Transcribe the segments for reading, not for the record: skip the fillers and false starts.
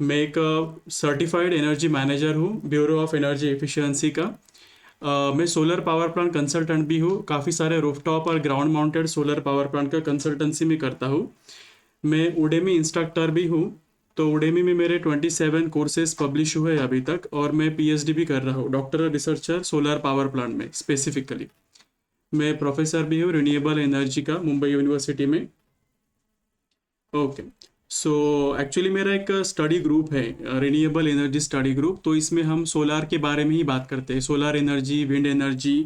मैं एक certified energy manager हूँ ब्यूरो ऑफ एनर्जी एफिशिएंसी का। मैं सोलर पावर प्लांट कंसल्टेंट भी हूँ। काफ़ी सारे रूफटॉप और ground mounted solar power plant का कंसल्टेंसी भी करता हूँ। मैं उडेमी इंस्ट्रक्टर भी हूँ। तो उडेमी में मेरे 27 कोर्सेज पब्लिश हुए हैं अभी तक, और मैं पीएचडी भी कर रहा हूँ, doctoral researcher solar power plant में स्पेसिफिकली। मैं प्रोफेसर भी हूँ रिन्यूएबल एनर्जी का मुंबई यूनिवर्सिटी में। ओके। सो एक्चुअली मेरा एक स्टडी ग्रुप है, रिन्यूएबल एनर्जी स्टडी ग्रुप। तो इसमें हम सोलार के बारे में ही बात करते हैं, solar energy, wind energy,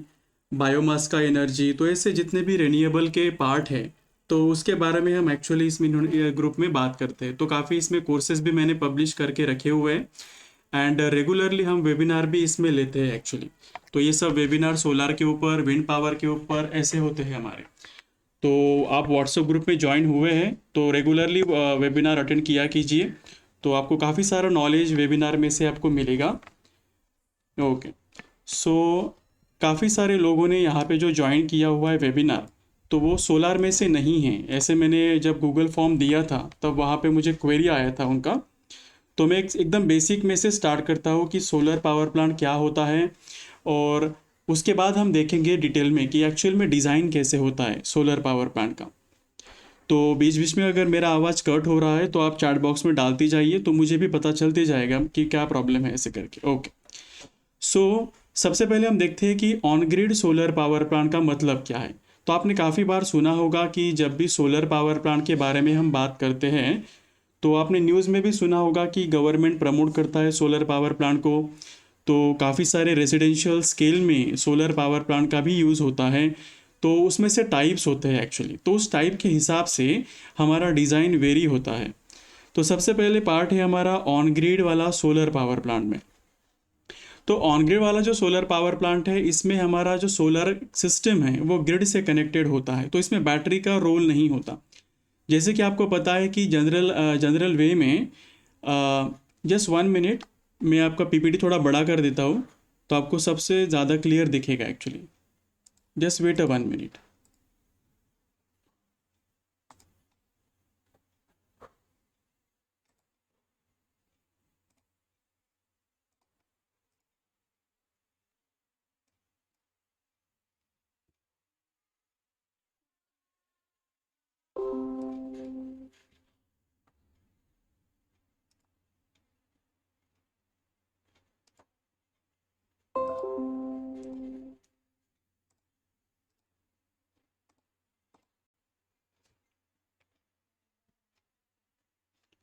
biomass का एनर्जी, तो ऐसे जितने भी रिन्यूएबल के पार्ट हैं तो उसके बारे में हम एक्चुअली इसमें ग्रुप में बात करते हैं। तो काफ़ी इसमें कोर्सेज भी मैंने पब्लिश करके रखे हुए हैं, एंड रेगुलरली हम वेबिनार भी इसमें लेते हैं एक्चुअली। तो ये सब वेबिनार सोलार के ऊपर, विंड पावर के ऊपर ऐसे होते हैं हमारे। तो आप व्हाट्सएप ग्रुप में ज्वाइन हुए हैं तो रेगुलरली वेबिनार अटेंड किया कीजिए, तो आपको काफ़ी सारा नॉलेज वेबिनार में से आपको मिलेगा। ओके। सो काफ़ी सारे लोगों ने यहाँ पे जो ज्वाइन किया हुआ है वेबिनार, तो वो सोलार में से नहीं है। ऐसे मैंने जब गूगल फॉर्म दिया था तब वहाँ पे मुझे क्वेरी आया था उनका। तो मैं एकदम बेसिक में से स्टार्ट करता हूँ कि सोलर पावर प्लांट क्या होता है, और उसके बाद हम देखेंगे डिटेल में कि एक्चुअल में डिज़ाइन कैसे होता है सोलर पावर प्लांट का। तो बीच बीच में अगर मेरा आवाज़ कट हो रहा है तो आप चैट बॉक्स में डालती जाइए, तो मुझे भी पता चलते जाएगा कि क्या प्रॉब्लम है, ऐसे करके। ओके। सो सबसे पहले हम देखते हैं कि on grid solar power plant का मतलब क्या है। तो आपने काफ़ी बार सुना होगा कि जब भी सोलर पावर प्लांट के बारे में हम बात करते हैं तो आपने न्यूज़ में भी सुना होगा कि गवर्नमेंट प्रमोट करता है सोलर पावर प्लांट को। तो काफ़ी सारे रेजिडेंशियल स्केल में सोलर पावर प्लांट का भी यूज़ होता है। तो उसमें से टाइप्स होते हैं एक्चुअली, तो उस टाइप के हिसाब से हमारा डिज़ाइन वेरी होता है। तो सबसे पहले पार्ट है हमारा ऑन ग्रिड वाला सोलर पावर प्लांट में। तो ऑन ग्रिड वाला जो सोलर पावर प्लांट है, इसमें हमारा जो सोलर सिस्टम है वो ग्रिड से कनेक्टेड होता है, तो इसमें बैटरी का रोल नहीं होता। जैसे कि आपको पता है कि जनरल वे में, जस्ट 1 मिनट, मैं आपका पीपीटी थोड़ा बड़ा कर देता हूँ तो आपको सबसे ज़्यादा क्लियर दिखेगा actually. Just wait 1 minute.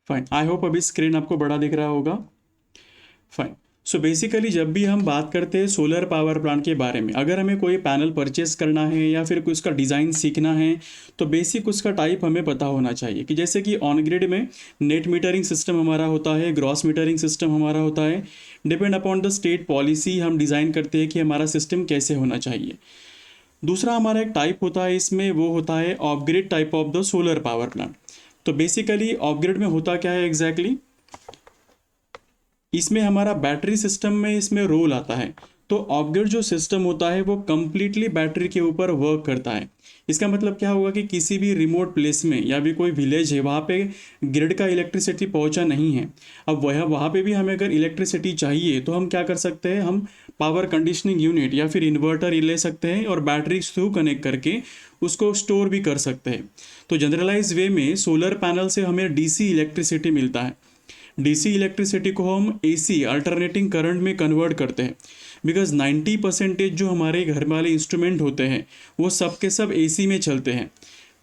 Fine, I hope अभी स्क्रीन आपको बड़ा दिख रहा होगा। फाइन। सो बेसिकली जब भी हम बात करते हैं सोलर पावर प्लांट के बारे में, अगर हमें कोई पैनल परचेस करना है या फिर कोई उसका डिज़ाइन सीखना है, तो बेसिक उसका टाइप हमें पता होना चाहिए। कि जैसे कि ऑन ग्रिड में नेट मीटरिंग सिस्टम हमारा होता है, ग्रॉस मीटरिंग सिस्टम हमारा होता है। Depend upon the state policy हम डिज़ाइन करते हैं कि हमारा सिस्टम कैसे होना चाहिए। दूसरा हमारा एक टाइप होता है इसमें, वो होता है of grid type of the solar power plant. तो बेसिकली ऑफ ग्रिड में होता क्या है एग्जैक्टली, इसमें हमारा बैटरी सिस्टम में इसमें रोल आता है। तो ऑफ ग्रिड जो सिस्टम होता है वो कंप्लीटली बैटरी के ऊपर वर्क करता है। इसका मतलब क्या होगा कि किसी भी रिमोट प्लेस में या भी कोई विलेज है वहाँ पे ग्रिड का इलेक्ट्रिसिटी पहुँचा नहीं है, अब वहाँ पे भी हमें अगर इलेक्ट्रिसिटी चाहिए तो हम क्या कर सकते हैं, हम पावर कंडीशनिंग यूनिट या फिर इन्वर्टर ले सकते हैं और बैटरी थ्रू कनेक्ट करके उसको स्टोर भी कर सकते हैं। तो जनरलाइज वे में सोलर पैनल से हमें डीसी इलेक्ट्रिसिटी मिलता है। डीसी इलेक्ट्रिसिटी को हम एसी अल्टरनेटिंग करंट में कन्वर्ट करते हैं, बिकॉज 90% जो हमारे घर वाले इंस्ट्रूमेंट होते हैं वो सब के सब एसी में चलते हैं।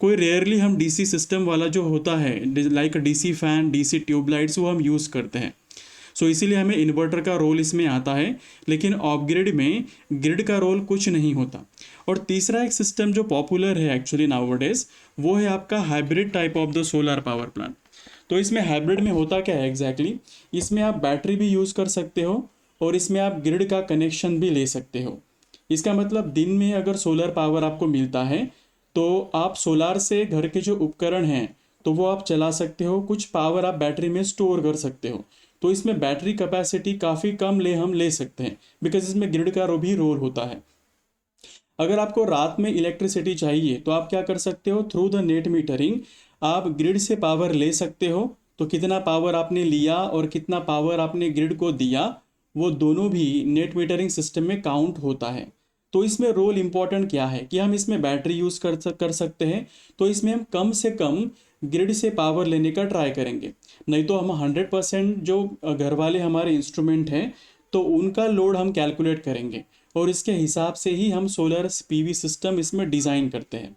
कोई रेयरली हम डीसी सिस्टम वाला जो होता है like DC fan, DC tubelights, वो हम यूज़ करते हैं। सो इसीलिए हमें इन्वर्टर का रोल इसमें आता है, लेकिन ऑफ ग्रिड में ग्रिड का रोल कुछ नहीं होता। और तीसरा एक सिस्टम जो पॉपुलर है एक्चुअली नाउअडेज, वो है आपका hybrid type of the solar power plant. तो इसमें हाइब्रिड में होता क्या है एग्जैक्टली, इसमें आप बैटरी भी यूज़ कर सकते हो और इसमें आप ग्रिड का कनेक्शन भी ले सकते हो। इसका मतलब दिन में अगर सोलर पावर आपको मिलता है तो आप सोलार से घर के जो उपकरण हैं तो वो आप चला सकते हो, कुछ पावर आप बैटरी में स्टोर कर सकते हो। तो इसमें बैटरी कैपेसिटी काफ़ी कम हम ले सकते हैं, बिकॉज इसमें ग्रिड का भी रोल होता है। अगर आपको रात में इलेक्ट्रिसिटी चाहिए तो आप क्या कर सकते हो, थ्रू द नेट मीटरिंग आप ग्रिड से पावर ले सकते हो, तो कितना पावर आपने लिया और कितना पावर आपने ग्रिड को दिया, वो दोनों भी नेट मीटरिंग सिस्टम में काउंट होता है। तो इसमें रोल इम्पोर्टेंट क्या है कि हम इसमें बैटरी यूज़ कर सकते हैं। तो इसमें हम कम से कम ग्रिड से पावर लेने का ट्राई करेंगे, नहीं तो हम 100% जो घर वाले हमारे इंस्ट्रूमेंट हैं तो उनका लोड हम कैलकुलेट करेंगे और इसके हिसाब से ही हम सोलर पीवी सिस्टम इसमें डिज़ाइन करते हैं।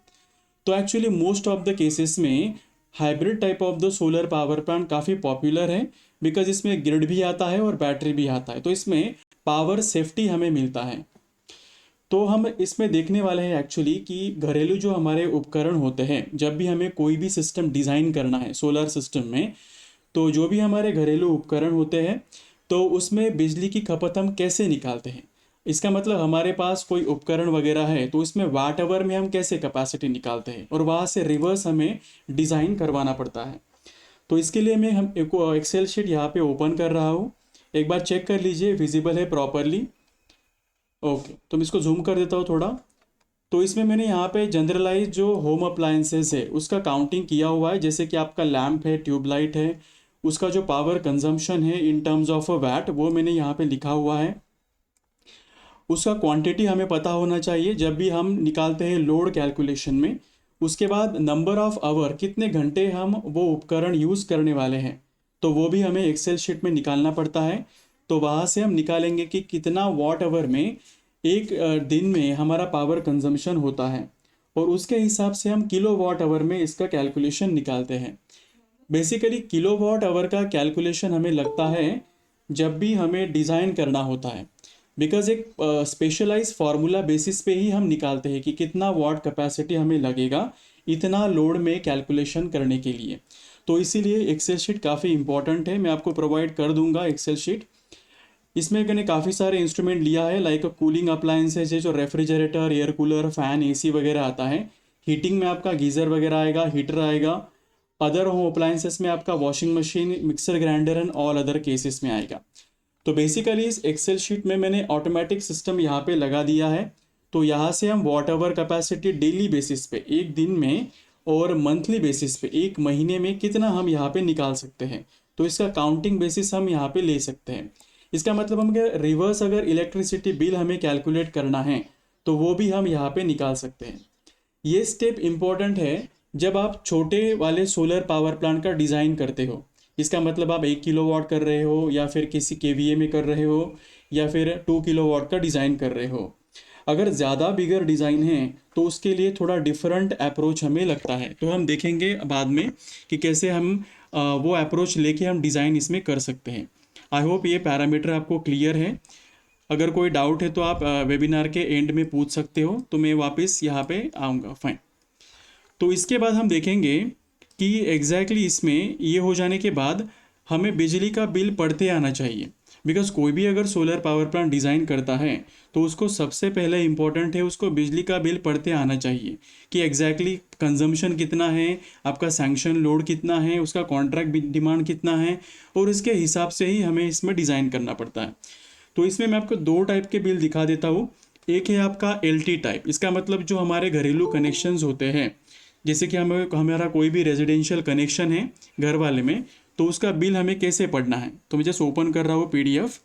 तो actually most of the cases में hybrid type of the solar power plant काफ़ी पॉपुलर है, बिकॉज इसमें ग्रिड भी आता है और बैटरी भी आता है, तो इसमें पावर सेफ्टी हमें मिलता है। तो हम इसमें देखने वाले हैं एक्चुअली कि घरेलू जो हमारे उपकरण होते हैं, जब भी हमें कोई भी सिस्टम डिज़ाइन करना है सोलर सिस्टम में, तो जो भी हमारे घरेलू उपकरण होते हैं तो उसमें बिजली की खपत हम कैसे निकालते हैं। इसका मतलब हमारे पास कोई उपकरण वगैरह है तो इसमें वाट आवर में हम कैसे कैपेसिटी निकालते हैं और वहाँ से रिवर्स हमें डिज़ाइन करवाना पड़ता है। तो इसके लिए मैं हम एक एक्सेल शीट यहाँ पे ओपन कर रहा हूँ, एक बार चेक कर लीजिए विजिबल है प्रॉपरली। ओके, तो मैं इसको जूम कर देता हूँ थोड़ा। तो इसमें मैंने यहाँ पे जनरलाइज जो होम अप्लायंसेस है उसका काउंटिंग किया हुआ है, जैसे कि आपका लैंप है, ट्यूबलाइट है, उसका जो पावर कंजम्पशन है in terms of a watt वो मैंने यहाँ पे लिखा हुआ है। उसका क्वांटिटी हमें पता होना चाहिए जब भी हम निकालते हैं लोड कैलकुलेशन में। उसके बाद नंबर ऑफ आवर, कितने घंटे हम वो उपकरण यूज़ करने वाले हैं, तो वो भी हमें एक्सेल शीट में निकालना पड़ता है। तो वहाँ से हम निकालेंगे कि कितना वॉट आवर में एक दिन में हमारा पावर कंजम्पशन होता है और उसके हिसाब से हम किलो वॉट आवर में इसका कैलकुलेशन निकालते हैं। बेसिकली किलो वॉट आवर का कैलकुलेशन हमें लगता है जब भी हमें डिज़ाइन करना होता है, बिकॉज एक स्पेशलाइज फार्मूला बेसिस पे ही हम निकालते हैं कि कितना वॉट कैपेसिटी हमें लगेगा इतना लोड में कैलकुलेशन करने के लिए। तो इसीलिए एक्सेल शीट काफ़ी इंपॉर्टेंट है, मैं आपको प्रोवाइड कर दूंगा एक्सेल शीट। इसमें मैंने काफ़ी सारे इंस्ट्रूमेंट लिया है, लाइक कूलिंग अप्लायंसेज है जो refrigerator, air cooler, fan, AC वगैरह आता है। हीटिंग में आपका गीज़र वगैरह आएगा, हीटर आएगा। अदर होम अप्लायंसेस में आपका washing machine, mixer grinder and all other cases में आएगा। तो बेसिकली इस एक्सेल शीट में मैंने ऑटोमेटिक सिस्टम यहाँ पे लगा दिया है। तो यहाँ से हम watt hour capacity daily basis पे, एक दिन में, और मंथली बेसिस पे, एक महीने में कितना हम यहाँ पे निकाल सकते हैं, तो इसका काउंटिंग बेसिस हम यहाँ पे ले सकते हैं। इसका मतलब हम रिवर्स अगर इलेक्ट्रिसिटी बिल हमें कैलकुलेट करना है तो वो भी हम यहाँ पे निकाल सकते हैं। ये स्टेप इम्पॉर्टेंट है जब आप छोटे वाले सोलर पावर प्लांट का डिज़ाइन करते हो। इसका मतलब आप 1 किलोवाट कर रहे हो या फिर किसी केवीए में कर रहे हो या फिर 2 किलोवाट का डिज़ाइन कर रहे हो। अगर ज़्यादा बिगर डिज़ाइन है तो उसके लिए थोड़ा डिफरेंट अप्रोच हमें लगता है, तो हम देखेंगे बाद में कि कैसे हम वो अप्रोच लेके हम डिज़ाइन इसमें कर सकते हैं। आई होप ये पैरामीटर आपको क्लियर है। अगर कोई डाउट है तो आप वेबिनार के एंड में पूछ सकते हो, तो मैं वापस यहाँ पे आऊँगा। फाइन। तो इसके बाद हम देखेंगे कि एग्जैक्टली इसमें ये हो जाने के बाद हमें बिजली का बिल पढ़ते आना चाहिए, बिकॉज कोई भी अगर सोलर पावर प्लांट डिज़ाइन करता है तो उसको सबसे पहले इम्पॉर्टेंट है उसको बिजली का बिल पढ़ते आना चाहिए कि एग्जैक्टली कंजम्पशन कितना है, आपका सैंक्शन लोड कितना है, उसका कॉन्ट्रैक्ट डिमांड कितना है, और इसके हिसाब से ही हमें इसमें डिज़ाइन करना पड़ता है। तो इसमें मैं आपको दो टाइप के बिल दिखा देता हूँ। एक है आपका LT टाइप, इसका मतलब जो हमारे घरेलू कनेक्शंस होते हैं, जैसे कि हमारा कोई भी रेजिडेंशियल कनेक्शन है घर वाले में, तो उसका बिल हमें कैसे पढ़ना है। तो मैं जस्ट ओपन कर रहा हूँ PDF।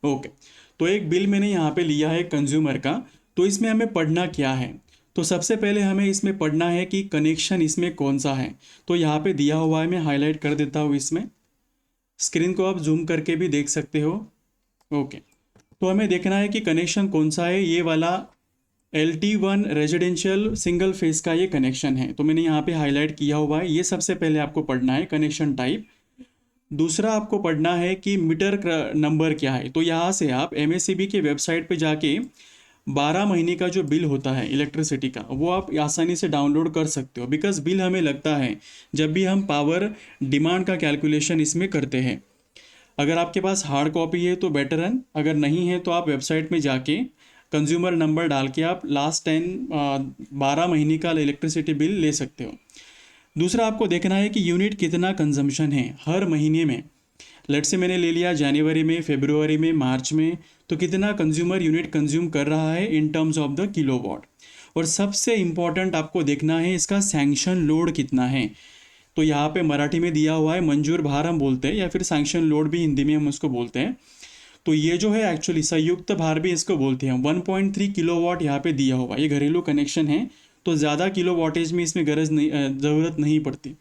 ओके, तो एक बिल मैंने यहाँ पे लिया है कंज्यूमर का। तो इसमें हमें पढ़ना क्या है, तो सबसे पहले हमें इसमें पढ़ना है कि कनेक्शन इसमें कौन सा है। तो यहाँ पे दिया हुआ है, मैं हाईलाइट कर देता हूँ इसमें, स्क्रीन को आप जूम करके भी देख सकते हो। ओके, तो हमें देखना है कि कनेक्शन कौन सा है। ये वाला LT1 रेजिडेंशियल सिंगल फेस का ये कनेक्शन है, तो मैंने यहाँ पे हाईलाइट किया हुआ है। ये सबसे पहले आपको पढ़ना है कनेक्शन टाइप। दूसरा आपको पढ़ना है कि मीटर नंबर क्या है। तो यहाँ से आप MACB के वेबसाइट पे जाके 12 महीने का जो बिल होता है इलेक्ट्रिसिटी का, वो आप आसानी से डाउनलोड कर सकते हो, बिकॉज बिल हमें लगता है जब भी हम पावर डिमांड का कैलकुलेशन इसमें करते हैं। अगर आपके पास हार्ड कॉपी है तो बेटर है, अगर नहीं है तो आप वेबसाइट में जाके कंज्यूमर नंबर डाल के आप लास्ट 12 महीने का इलेक्ट्रिसिटी बिल ले सकते हो। दूसरा आपको देखना है कि यूनिट कितना कंजम्पशन है हर महीने में। लेट से मैंने ले लिया जनवरी में, फरवरी में, मार्च में, तो कितना कंज्यूमर यूनिट कंज्यूम कर रहा है in terms of the kilowatt. और सबसे इम्पॉर्टेंट आपको देखना है इसका सैंक्शन लोड कितना है। तो यहाँ पे मराठी में दिया हुआ है मंजूर भार हम बोलते हैं, या फिर सैंक्शन लोड भी हिंदी में हम उसको बोलते हैं। तो ये जो है एक्चुअली संयुक्त भार भी इसको बोलते हैं। 1.3 किलोवाट यहाँ पे दिया हुआ, ये घरेलू कनेक्शन है, तो ज़्यादा किलो वाटेज में इसमें ज़रूरत नहीं पड़ती।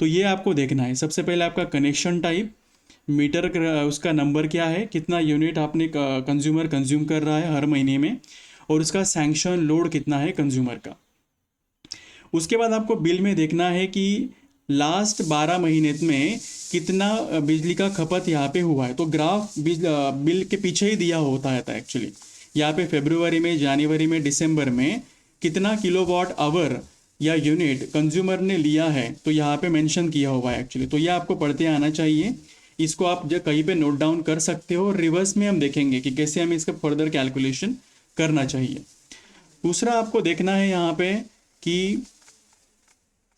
तो ये आपको देखना है। सबसे पहले आपका कनेक्शन टाइप, मीटर उसका नंबर क्या है, कितना यूनिट आपने कंज्यूमर कंज्यूम कर रहा है हर महीने में, और उसका सैंक्शन लोड कितना है कंज्यूमर का। उसके बाद आपको बिल में देखना है कि लास्ट 12 महीने में कितना बिजली का खपत यहाँ पे हुआ है। तो ग्राफ बिल के पीछे ही दिया होता है एक्चुअली। यहाँ पे फरवरी में, जनवरी में, दिसंबर में कितना किलोवाट आवर या यूनिट कंज्यूमर ने लिया है, तो यहाँ पे मेंशन किया हुआ है एक्चुअली। तो ये आपको पढ़ते आना चाहिए। इसको आप जो कहीं पे नोट डाउन कर सकते हो। रिवर्स में हम देखेंगे कि कैसे हमें इसका फर्दर कैलकुलेशन करना चाहिए। दूसरा आपको देखना है यहाँ पे कि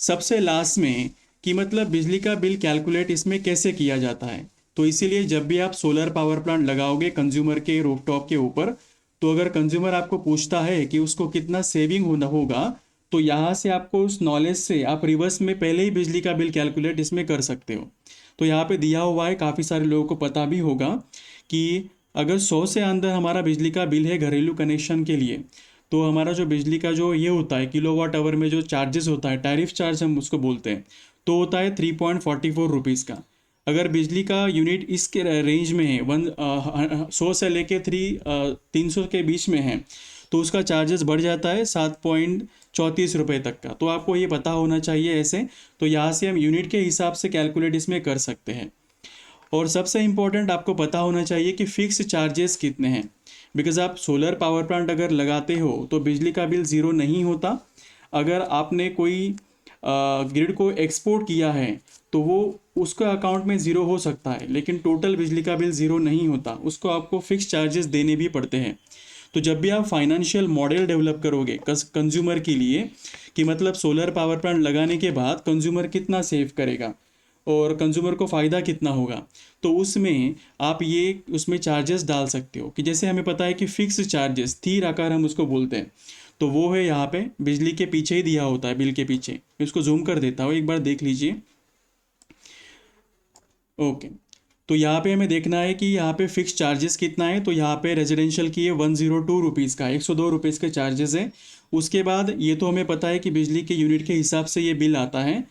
सबसे लास्ट में कि मतलब बिजली का बिल कैलकुलेट इसमें कैसे किया जाता है। तो इसीलिए जब भी आप सोलर पावर प्लांट लगाओगे कंज्यूमर के रूफटॉप के ऊपर, तो अगर कंज्यूमर आपको पूछता है कि उसको कितना सेविंग होगा, तो यहाँ से आपको उस नॉलेज से आप रिवर्स में पहले ही बिजली का बिल कैलकुलेट इसमें कर सकते हो। तो यहाँ पे दिया हुआ है, काफ़ी सारे लोगों को पता भी होगा कि अगर 100 से अंदर हमारा बिजली का बिल है घरेलू कनेक्शन के लिए, तो हमारा जो बिजली का जो ये होता है किलोवाट आवर में जो चार्जेस होता है, टैरिफ चार्ज हम उसको बोलते हैं, तो होता है 3.44 रुपीज़ का। अगर बिजली का यूनिट इसके रेंज में है 100 से लेके 300 के बीच में है, तो उसका चार्जेस बढ़ जाता है 7.34 रुपये तक का। तो आपको ये पता होना चाहिए ऐसे। तो यहाँ से हम यूनिट के हिसाब से कैलकुलेट इसमें कर सकते हैं। और सबसे इम्पोर्टेंट आपको पता होना चाहिए कि फिक्स चार्जेस कितने हैं। बिकॉज आप सोलर पावर प्लांट अगर लगाते हो तो बिजली का बिल ज़ीरो नहीं होता। अगर आपने कोई ग्रिड को एक्सपोर्ट किया है तो वो उसका अकाउंट में ज़ीरो हो सकता है, लेकिन टोटल बिजली का बिल ज़ीरो नहीं होता, उसको आपको फिक्स चार्जेस देने भी पड़ते हैं। तो जब भी आप फाइनेंशियल मॉडल डेवलप करोगे कंज्यूमर के लिए कि मतलब सोलर पावर प्लांट लगाने के बाद कंज्यूमर कितना सेव करेगा और कंज्यूमर को फ़ायदा कितना होगा, तो उसमें आप ये उसमें चार्जेस डाल सकते हो। कि जैसे हमें पता है कि फिक्स चार्जेस, स्थिर आकार हम उसको बोलते हैं, तो वो है यहाँ पे बिजली के पीछे ही दिया होता है, बिल के पीछे। इसको जूम कर देता हूँ, एक बार देख लीजिए। ओके, तो यहाँ पे हमें देखना है कि यहाँ पे फिक्स चार्जेस कितना है। तो यहाँ पे रेजिडेंशियल की है 102 रुपीज़ का, 102 रुपीज़ के चार्जेस है। उसके बाद ये तो हमें पता है कि बिजली के यूनिट के हिसाब से ये बिल आता है।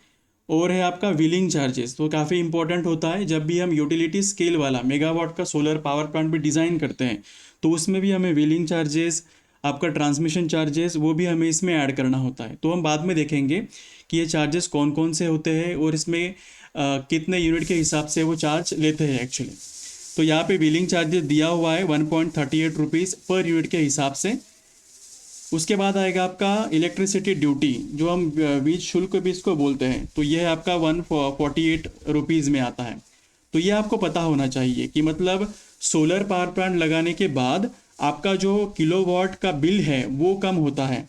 और है आपका व्हीलिंग चार्जेस, तो काफ़ी इंपॉर्टेंट होता है। जब भी हम यूटिलिटी स्केल वाला मेगावाट का सोलर पावर प्लांट भी डिज़ाइन करते हैं, तो उसमें भी हमें व्हीलिंग चार्जेस, आपका ट्रांसमिशन चार्जेस, वो भी हमें इसमें ऐड करना होता है। तो हम बाद में देखेंगे कि ये चार्जेस कौन कौन से होते हैं और इसमें कितने यूनिट के हिसाब से वो चार्ज लेते हैं एक्चुअली। तो यहाँ पे व्हीलिंग चार्जेस दिया हुआ है 1.38 रुपीज़ पर यूनिट के हिसाब से। उसके बाद आएगा आपका इलेक्ट्रिसिटी ड्यूटी, जो हम बीज शुल्क भी इसको बोलते हैं। तो ये आपका 148 रुपीज़ में आता है। तो ये आपको पता होना चाहिए कि मतलब सोलर पावर प्लांट लगाने के बाद आपका जो किलोवाट का बिल है वो कम होता है,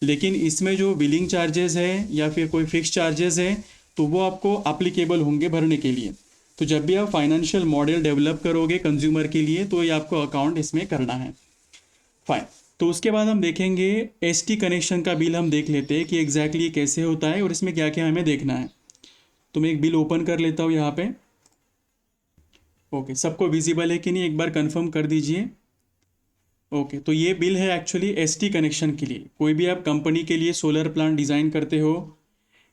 लेकिन इसमें जो बिलिंग चार्जेस है या फिर कोई फिक्स चार्जेस है तो वो आपको अप्लीकेबल होंगे भरने के लिए। तो जब भी आप फाइनेंशियल मॉडल डेवलप करोगे कंज्यूमर के लिए, तो ये आपको अकाउंट इसमें करना है। फाइन। तो उसके बाद हम देखेंगे एसटी कनेक्शन का बिल। हम देख लेते हैं कि एग्जैक्टली कैसे होता है और इसमें क्या क्या हमें देखना है। तो मैं एक बिल ओपन कर लेता हूँ यहाँ पे। ओके, सबको विजिबल है कि नहीं, एक बार कंफर्म कर दीजिए। ओके, तो ये बिल है एक्चुअली एसटी कनेक्शन के लिए। कोई भी आप कंपनी के लिए सोलर प्लांट डिज़ाइन करते हो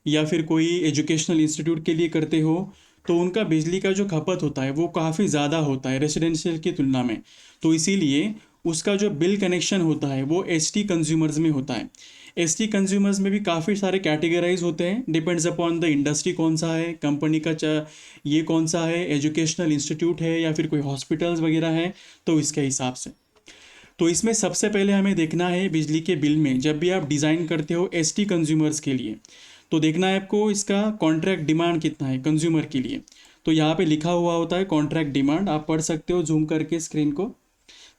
या फिर कोई एजुकेशनल इंस्टीट्यूट के लिए करते हो, तो उनका बिजली का जो खपत होता है वो काफ़ी ज़्यादा होता है रेसिडेंशियल की तुलना में। तो इसीलिए उसका जो बिल कनेक्शन होता है वो एसटी कंज्यूमर्स में होता है। एसटी कंज्यूमर्स में भी काफ़ी सारे कैटेगराइज होते हैं, डिपेंड्स अपॉन द इंडस्ट्री कौन सा है, कंपनी का ये कौन सा है, एजुकेशनल इंस्टीट्यूट है या फिर कोई हॉस्पिटल्स वगैरह है, तो इसके हिसाब से। तो इसमें सबसे पहले हमें देखना है बिजली के बिल में, जब भी आप डिज़ाइन करते हो एसटी कंज्यूमर्स के लिए, तो देखना है आपको इसका कॉन्ट्रैक्ट डिमांड कितना है कंज्यूमर के लिए। तो यहाँ पे लिखा हुआ होता है कॉन्ट्रैक्ट डिमांड, आप पढ़ सकते हो जूम करके स्क्रीन को।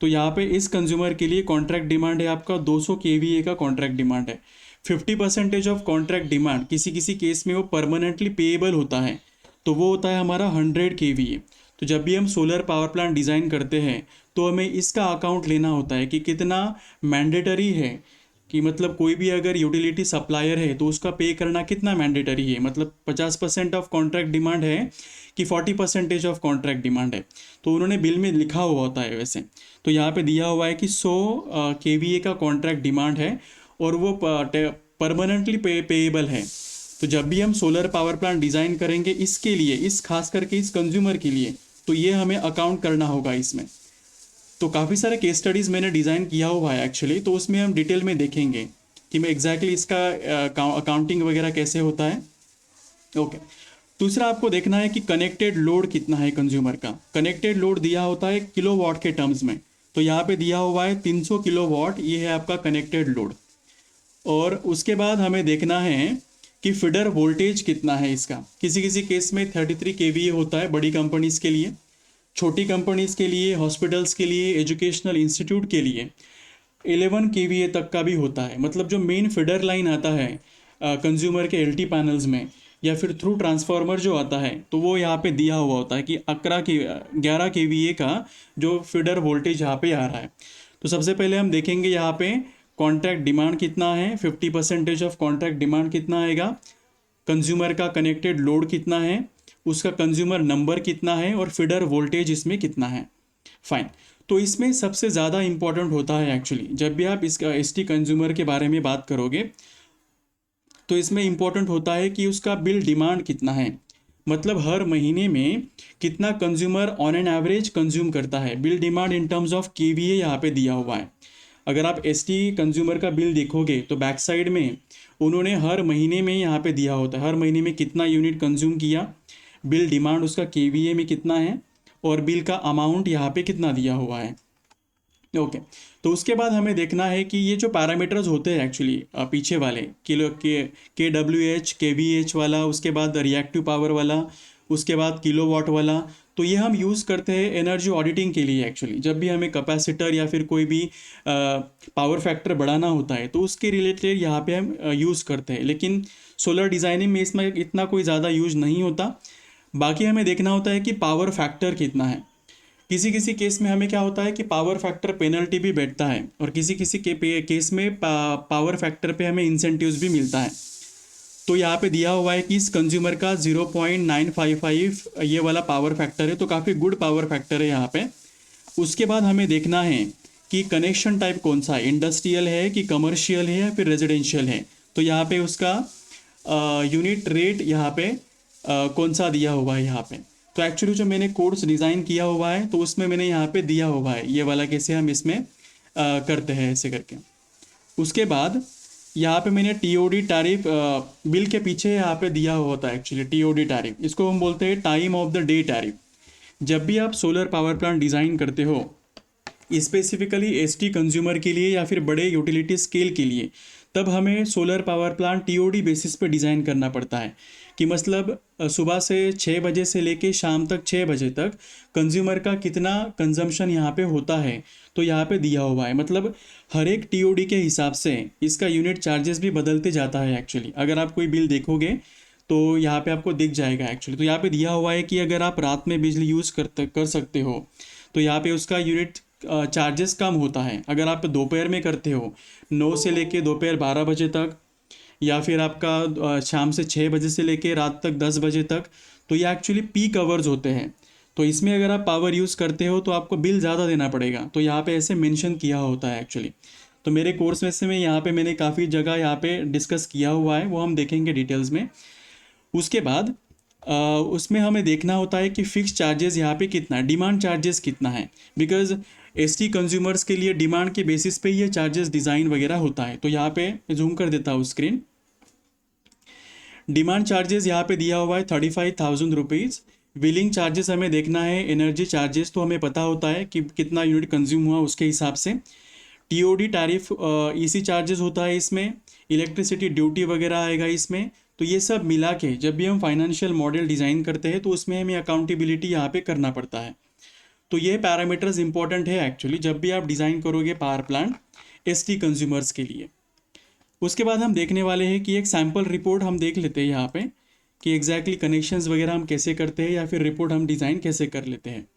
तो यहाँ पे इस कंज्यूमर के लिए कॉन्ट्रैक्ट डिमांड है आपका 200 kVA का कॉन्ट्रैक्ट डिमांड है। 50% ऑफ कॉन्ट्रैक्ट डिमांड किसी किसी केस में वो परमानेंटली पेएबल होता है, तो वो होता है हमारा 100 kVA। तो जब भी हम सोलर पावर प्लांट डिज़ाइन करते हैं तो हमें इसका अकाउंट लेना होता है कि कितना मैंडेटरी है कि मतलब कोई भी अगर यूटिलिटी सप्लायर है तो उसका पे करना कितना मैंडेटरी है, मतलब 50% ऑफ कॉन्ट्रैक्ट डिमांड है कि 40% ऑफ कॉन्ट्रैक्ट डिमांड है, तो उन्होंने बिल में लिखा हुआ होता है वैसे। तो यहाँ पे दिया हुआ है कि 100 केवीए का कॉन्ट्रैक्ट डिमांड है और वो परमानेंटली पेएबल है। तो जब भी हम सोलर पावर प्लांट डिज़ाइन करेंगे इसके लिए, इस खास करके इस कंज्यूमर के लिए, तो ये हमें अकाउंट करना होगा इसमें। तो काफ़ी सारे केस स्टडीज़ मैंने डिज़ाइन किया हुआ है एक्चुअली, तो उसमें हम डिटेल में देखेंगे कि मैं एग्जैक्टली इसका अकाउंटिंग वगैरह कैसे होता है। ओके। दूसरा आपको देखना है कि कनेक्टेड लोड कितना है कंज्यूमर का। कनेक्टेड लोड दिया होता है किलोवाट के टर्म्स में, तो यहाँ पे दिया हुआ है 300 किलोवाट, ये है आपका कनेक्टेड लोड। और उसके बाद हमें देखना है कि फीडर वोल्टेज कितना है इसका। किसी किसी केस में 33 केवीए होता है बड़ी कंपनीज के लिए, छोटी कंपनीज के लिए, हॉस्पिटल्स के लिए, एजुकेशनल इंस्टीट्यूट के लिए 11 केवीए तक का भी होता है। मतलब जो मेन फीडर लाइन आता है कंज्यूमर के एलटी पैनल्स में या फिर थ्रू ट्रांसफार्मर जो आता है, तो वो यहाँ पे दिया हुआ होता है कि 11 केवीए का जो फीडर वोल्टेज यहाँ पे आ रहा है। तो सबसे पहले हम देखेंगे यहाँ पे कॉन्ट्रैक्ट डिमांड कितना है, 50% ऑफ कॉन्ट्रैक्ट डिमांड कितना आएगा, कंज्यूमर का कनेक्टेड लोड कितना है, उसका कंज्यूमर नंबर कितना है और फीडर वोल्टेज इसमें कितना है। फाइन। तो इसमें सबसे ज़्यादा इंपॉर्टेंट होता है एक्चुअली, जब भी आप इसका एसटी कंज्यूमर के बारे में बात करोगे तो इसमें इंपॉर्टेंट होता है कि उसका बिल डिमांड कितना है, मतलब हर महीने में कितना consumer on an average consume करता है। Bill demand in terms of KVA यहाँ पे दिया हुआ है। अगर आप एसटी कंज्यूमर का बिल देखोगे तो बैक साइड में उन्होंने हर महीने में यहाँ पे दिया होता है, हर महीने में कितना यूनिट कंज्यूम किया, बिल डिमांड उसका केवीए में कितना है और बिल का अमाउंट यहाँ पे कितना दिया हुआ है। ओके। तो उसके बाद हमें देखना है कि ये जो पैरामीटर्स होते हैं एक्चुअली पीछे वाले KWH KVH वाला, उसके बाद रिएक्टिव पावर वाला, उसके बाद किलोवाट वाला, तो ये हम यूज़ करते हैं एनर्जी ऑडिटिंग के लिए एक्चुअली। जब भी हमें कैपेसिटर या फिर कोई भी पावर फैक्टर बढ़ाना होता है तो उसके रिलेटेड यहाँ पे हम यूज़ करते हैं, लेकिन सोलर डिज़ाइनिंग में इसमें इतना कोई ज़्यादा यूज नहीं होता। बाकी हमें देखना होता है कि पावर फैक्टर कितना है। किसी किसी केस में हमें क्या होता है कि पावर फैक्टर पेनल्टी भी बैठता है और किसी किसी केस में पावर फैक्टर पे हमें इंसेंटिव्स भी मिलता है। तो यहाँ पे दिया हुआ है कि इस कंज्यूमर का 0.955 ये वाला पावर फैक्टर है, तो काफ़ी गुड पावर फैक्टर है यहाँ पे। उसके बाद हमें देखना है कि कनेक्शन टाइप कौन सा है, इंडस्ट्रियल है कि कमर्शियल है या फिर रेजिडेंशियल है। तो यहाँ पे उसका यूनिट रेट यहाँ पे कौन सा दिया हुआ है यहाँ पे। तो एक्चुअली जो मैंने कोर्स डिज़ाइन किया हुआ है तो उसमें मैंने यहाँ पे दिया हुआ है ये वाला कैसे हम इसमें करते हैं ऐसे करके। उसके बाद यहाँ पे मैंने टीओडी टैरिफ बिल के पीछे यहाँ पे दिया हुआ था एक्चुअली टीओडी टैरिफ, इसको हम बोलते हैं time of the day tariff. जब भी आप सोलर पावर प्लांट डिज़ाइन करते हो स्पेसिफिकली एसटी कंज्यूमर के लिए या फिर बड़े यूटिलिटी स्केल के लिए, तब हमें solar power plant TOD basis पे डिज़ाइन करना पड़ता है कि मतलब सुबह से 6 बजे से लेके शाम तक 6 बजे तक कंज्यूमर का कितना कंजम्पशन यहाँ पे होता है, तो यहाँ पे दिया हुआ है। मतलब हर एक टीओडी के हिसाब से इसका यूनिट चार्जेस भी बदलते जाता है एक्चुअली। अगर आप कोई बिल देखोगे तो यहाँ पे आपको दिख जाएगा एक्चुअली। तो यहाँ पे दिया हुआ है कि अगर आप रात में बिजली यूज़ कर सकते हो तो यहाँ पे उसका यूनिट चार्जेस कम होता है। अगर आप दोपहर में करते हो 9 से लेके दोपहर 12 बजे तक, या फिर आपका शाम से 6 बजे से लेके रात तक 10 बजे तक, तो ये एक्चुअली पीक आवर्स होते हैं। तो इसमें अगर आप पावर यूज़ करते हो तो आपको बिल ज़्यादा देना पड़ेगा। तो यहाँ पे ऐसे मेंशन किया होता है एक्चुअली। तो मेरे कोर्स में से मैं यहाँ पे मैंने काफ़ी जगह यहाँ पे डिस्कस किया हुआ है, वो हम देखेंगे डिटेल्स में। उसके बाद उसमें हमें देखना होता है कि फिक्स चार्जेस यहाँ पे कितना है, डिमांड चार्जेस कितना है, बिकॉज एसटी कंज्यूमर्स के लिए डिमांड के बेसिस पे ये चार्जेस डिज़ाइन वगैरह होता है। तो यहाँ पे जूम कर देता हूँ स्क्रीन। डिमांड चार्जेस यहाँ पे दिया हुआ है 35,000 रुपीज़। बिलिंग चार्जेस हमें देखना है, एनर्जी चार्जेस तो हमें पता होता है कि कितना यूनिट कंज्यूम हुआ उसके हिसाब से। टीओडी टैरिफ ईसी चार्जेस होता है इसमें, इलेक्ट्रिसिटी ड्यूटी वगैरह आएगा इसमें। तो ये सब मिला के जब भी हम फाइनेंशियल मॉडल डिज़ाइन करते हैं तो उसमें हमें अकाउंटेबिलिटी यहाँ पे करना पड़ता है। तो ये पैरामीटर्स इंपॉर्टेंट है एक्चुअली जब भी आप डिज़ाइन करोगे पावर प्लांट एसटी कंज्यूमर्स के लिए। उसके बाद हम देखने वाले हैं कि एक सैम्पल रिपोर्ट हम देख लेते हैं यहाँ पे कि एग्जैक्टली कनेक्शंस वगैरह हम कैसे करते हैं या फिर रिपोर्ट हम डिज़ाइन कैसे कर लेते हैं।